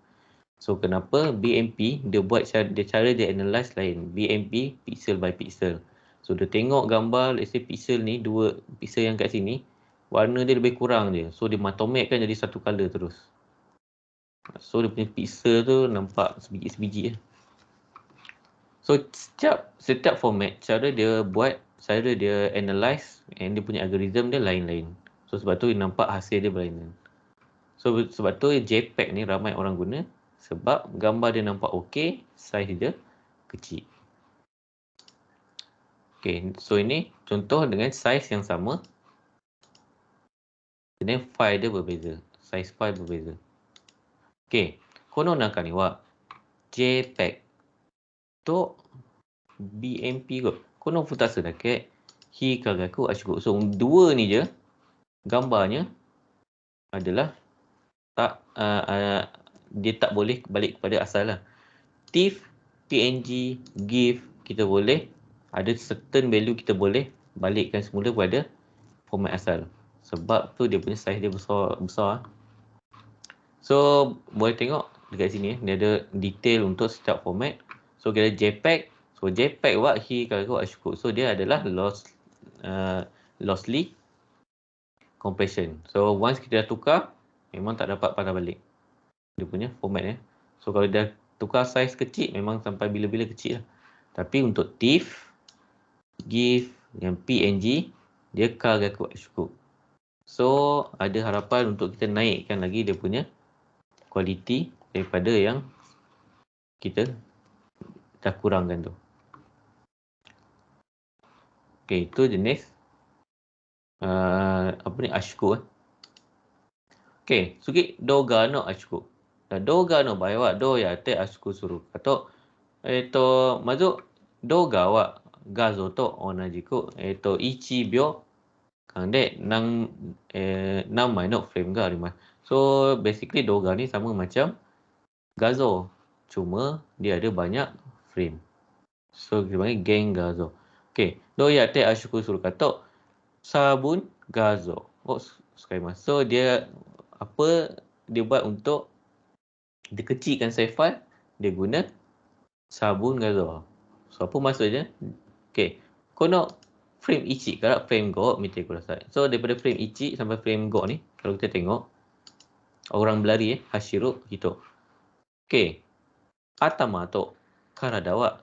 So kenapa BMP dia buat cara dia analyze lain. BMP pixel by pixel. So dia tengok gambar, let's say pixel ni, 2 pixel yang kat sini, warna dia lebih kurang je. So dia matomatekan jadi satu color terus. So dia punya pixel tu nampak sebiji-sebiji je. So setiap format, cara dia analyze and dia punya algorithm dia lain-lain. So sebab tu nampak hasil dia berlainan. So sebab tu JPEG ni ramai orang guna sebab gambar dia nampak okey, size dia kecil. Okay, so ini contoh dengan size yang sama, dan file dia berbeza, size file berbeza. Okay, kono naka ni wa JPEG to BMP ko kono futasu dake hikagaku ashiku. So dua ni je gambarnya adalah dia tak boleh balik kepada asal lah. TIFF, PNG, GIF kita boleh, ada certain value kita boleh balikkan semula kepada format asal. Sebab tu dia punya size dia besar. So boleh tengok dekat sini, dia ada detail untuk setiap format. So kita ada JPEG. So JPEG wa hikagaku ashiku. So dia adalah lossy compression. So once kita dah tukar, memang tak dapat patah balik dia punya format ya. So kalau dah tukar size kecil, memang sampai bila-bila kecil lah. Tapi untuk TIFF, GIF dan PNG, dia kagaku ashiku. So ada harapan untuk kita naikkan lagi dia punya kualiti daripada yang kita dah kurangkan tu. Okey, itu jenis apa ni, ashku. Okey, sugi doga no ashku. Doga no 場合はどうやって圧縮するかと、まず動画は画像と同じく、1秒間で何枚のフレームがあります。So basically doga ni sama macam gazo, cuma dia ada banyak frame. So kita panggil geng gazo. Okey, どうやって圧縮するかと、sabun gazo. Sekali mas. So dia apa dia buat untuk dia kecilkan save file, dia guna sabun gazo. So apa maksudnya? Okey, kono frame 1 からframe 5 見てください. So daripada frame 1 sampai frame 5 ni, kalau kita tengok orang berlari Hashiro Hito. Okey. Atama to karada wa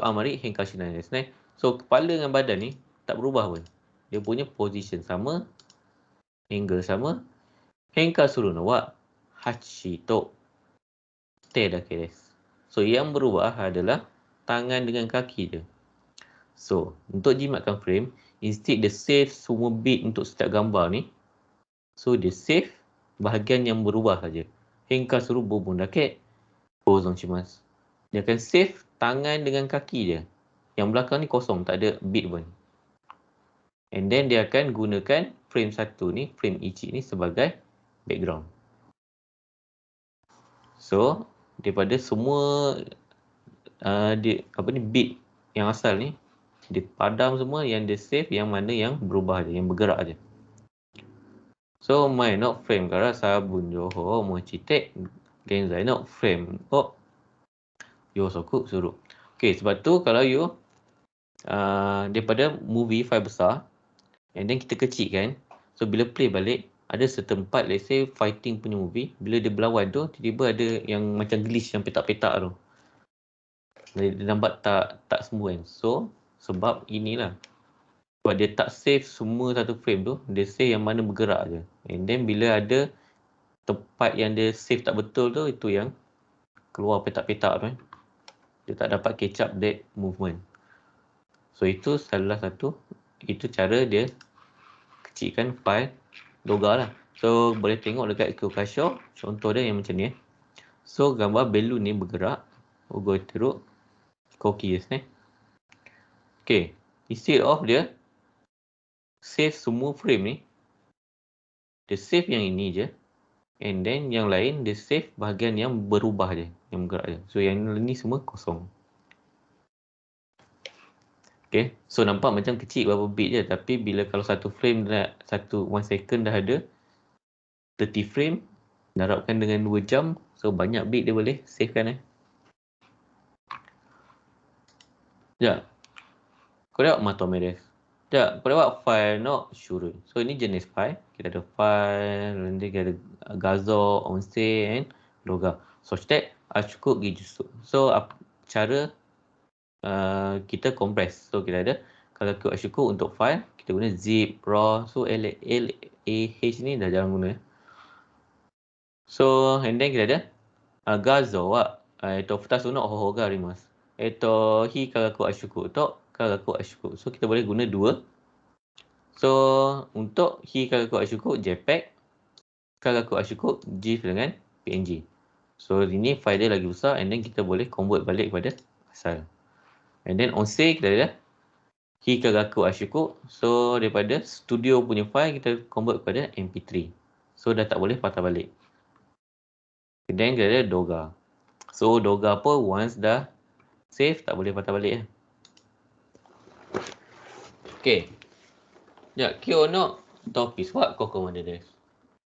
amari henka shinai desu ne. So kepala dengan badan ni tak berubah pun. Dia punya position sama, angle sama. Henka suru no wa hachi to te dake desu. So yang berubah adalah tangan dengan kaki dia. So untuk jimatkan frame, instead dia save semua bit untuk setiap gambar ni. So dia save bahagian yang berubah saja. Henka suru bubun dake kozon shimasu. Dia akan save tangan dengan kaki dia. Yang belakang ni kosong, tak ada bit pun. And then dia akan gunakan frame 1 ni, frame ichi ni sebagai background. So, daripada semua bit yang asal ni, dia padam semua, yang dia save, yang mana yang berubah je, yang bergerak je. So, mai no frame kara sabun joho mochite genzai no frame o yosoku suru. Okay, sebab tu kalau you daripada movie file besar and then kita kecilkan, so bila play balik ada certain part, let's say fighting punya movie, bila dia berlawan tu tiba-tiba ada yang macam glitch, yang petak-petak tu, dia nampak tak semua kan. So sebab inilah, sebab dia tak save semua satu frame tu, dia save yang mana bergerak je. And then bila ada tempat yang dia save tak betul tu, itu yang keluar petak-petak tu kan. Dia tak dapat catch up that movement. So itu salah satu, itu cara dia kecilkan file doga lah. So boleh tengok dekat Kyokasho, contoh dia yang macam ni. So gambar balloon ni bergerak, ugo teruk koki desu ne. Okay, instead of dia save semua frame ni, dia save yang ini je, and then yang lain dia save bahagian yang berubah je, yang bergerak je. So yang ni semua kosong. Okay, so nampak macam kecil berapa bit je, tapi bila kalau satu frame dah 1 second dah ada 30 frame, darabkan dengan 2 jam, so banyak bit dia boleh savekan. Ya, korek matome desu. Ya, korek wa file no shurui. So ini jenis file, kita ada file, nanti kita ada gazo, onsei, and doga. So shite ashuku gijutsu. So cara kita compress. So kita ada Kagaku Ashuku untuk file, kita guna zip, raw. So LAH ni dah jarang guna. So and then kita ada gazo wa futasu no hoho ga arimasu. Hi Kagaku Ashuku to Kagaku Ashuku. So kita boleh guna dua. So untuk Hi Kagaku Ashuku JPEG, Kagaku Ashuku GIF dengan PNG. So ini file dia lagi besar, and then kita boleh convert balik kepada asal. And then onsei kita ada Hi Kagaku Ashuku. So daripada studio punya file kita convert kepada MP3. So dah tak boleh patah balik. Then kita ada doga. So doga pun once dah save tak boleh patah balik. Okay. Ya, kyo no topis wa kokomade desu.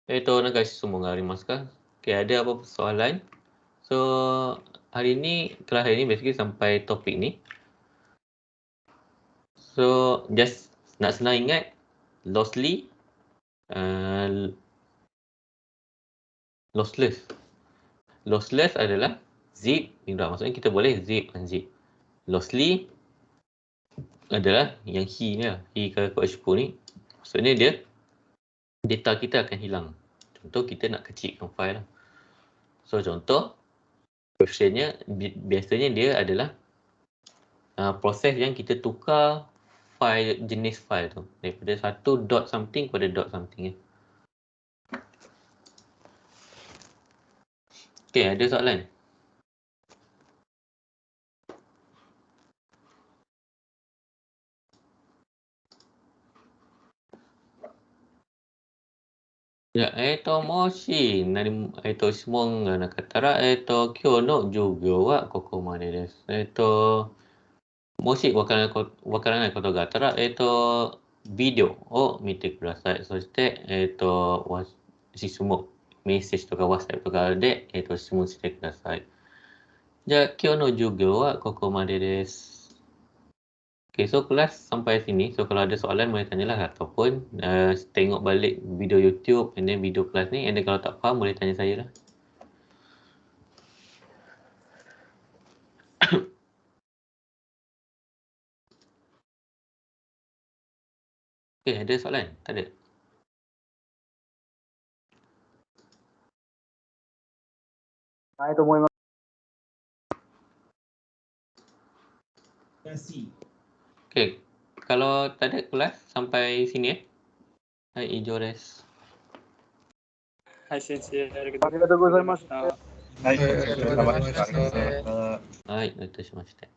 Nagashisumo ga arimasu ka? Okay, ada apa soalan? So hari ni, kelas hari ni basically sampai topik ni. So just nak senang ingat, lossless. Lossless adalah zip, maksudnya kita boleh zip, unzip. Lossly adalah yang hi ni lah, hi Kagaku Ashuku ni. Maksudnya dia, data kita akan hilang. Contoh kita nak kecilkan file lah. So contoh, questionnya biasanya dia adalah proses yang kita tukar jenis file tu daripada satu dot something kepada dot something. Okey, ada soalan? Ya, moshi質問がなかったら、今日の授業はここまでです。もしわからないことがあったら、ビデオを見てください。そして、質問、メッセージとか WhatsApp とかで、質問してください。じゃあ、今日の授業はここまでです。Okay, so kelas sampai sini. So kalau ada soalan boleh tanyalah ataupun tengok balik video YouTube and then video kelas ni, and then kalau tak faham boleh tanya saya lah. Okay, ada soalan? Tak ada? Okay, kalau tak ada kelas sampai sini Hai, Ijores. Hai sensei, arigatou Arigatou gozaimasu. gozaimashita. Arigatou gozaimasu. Hai, どういたしまして。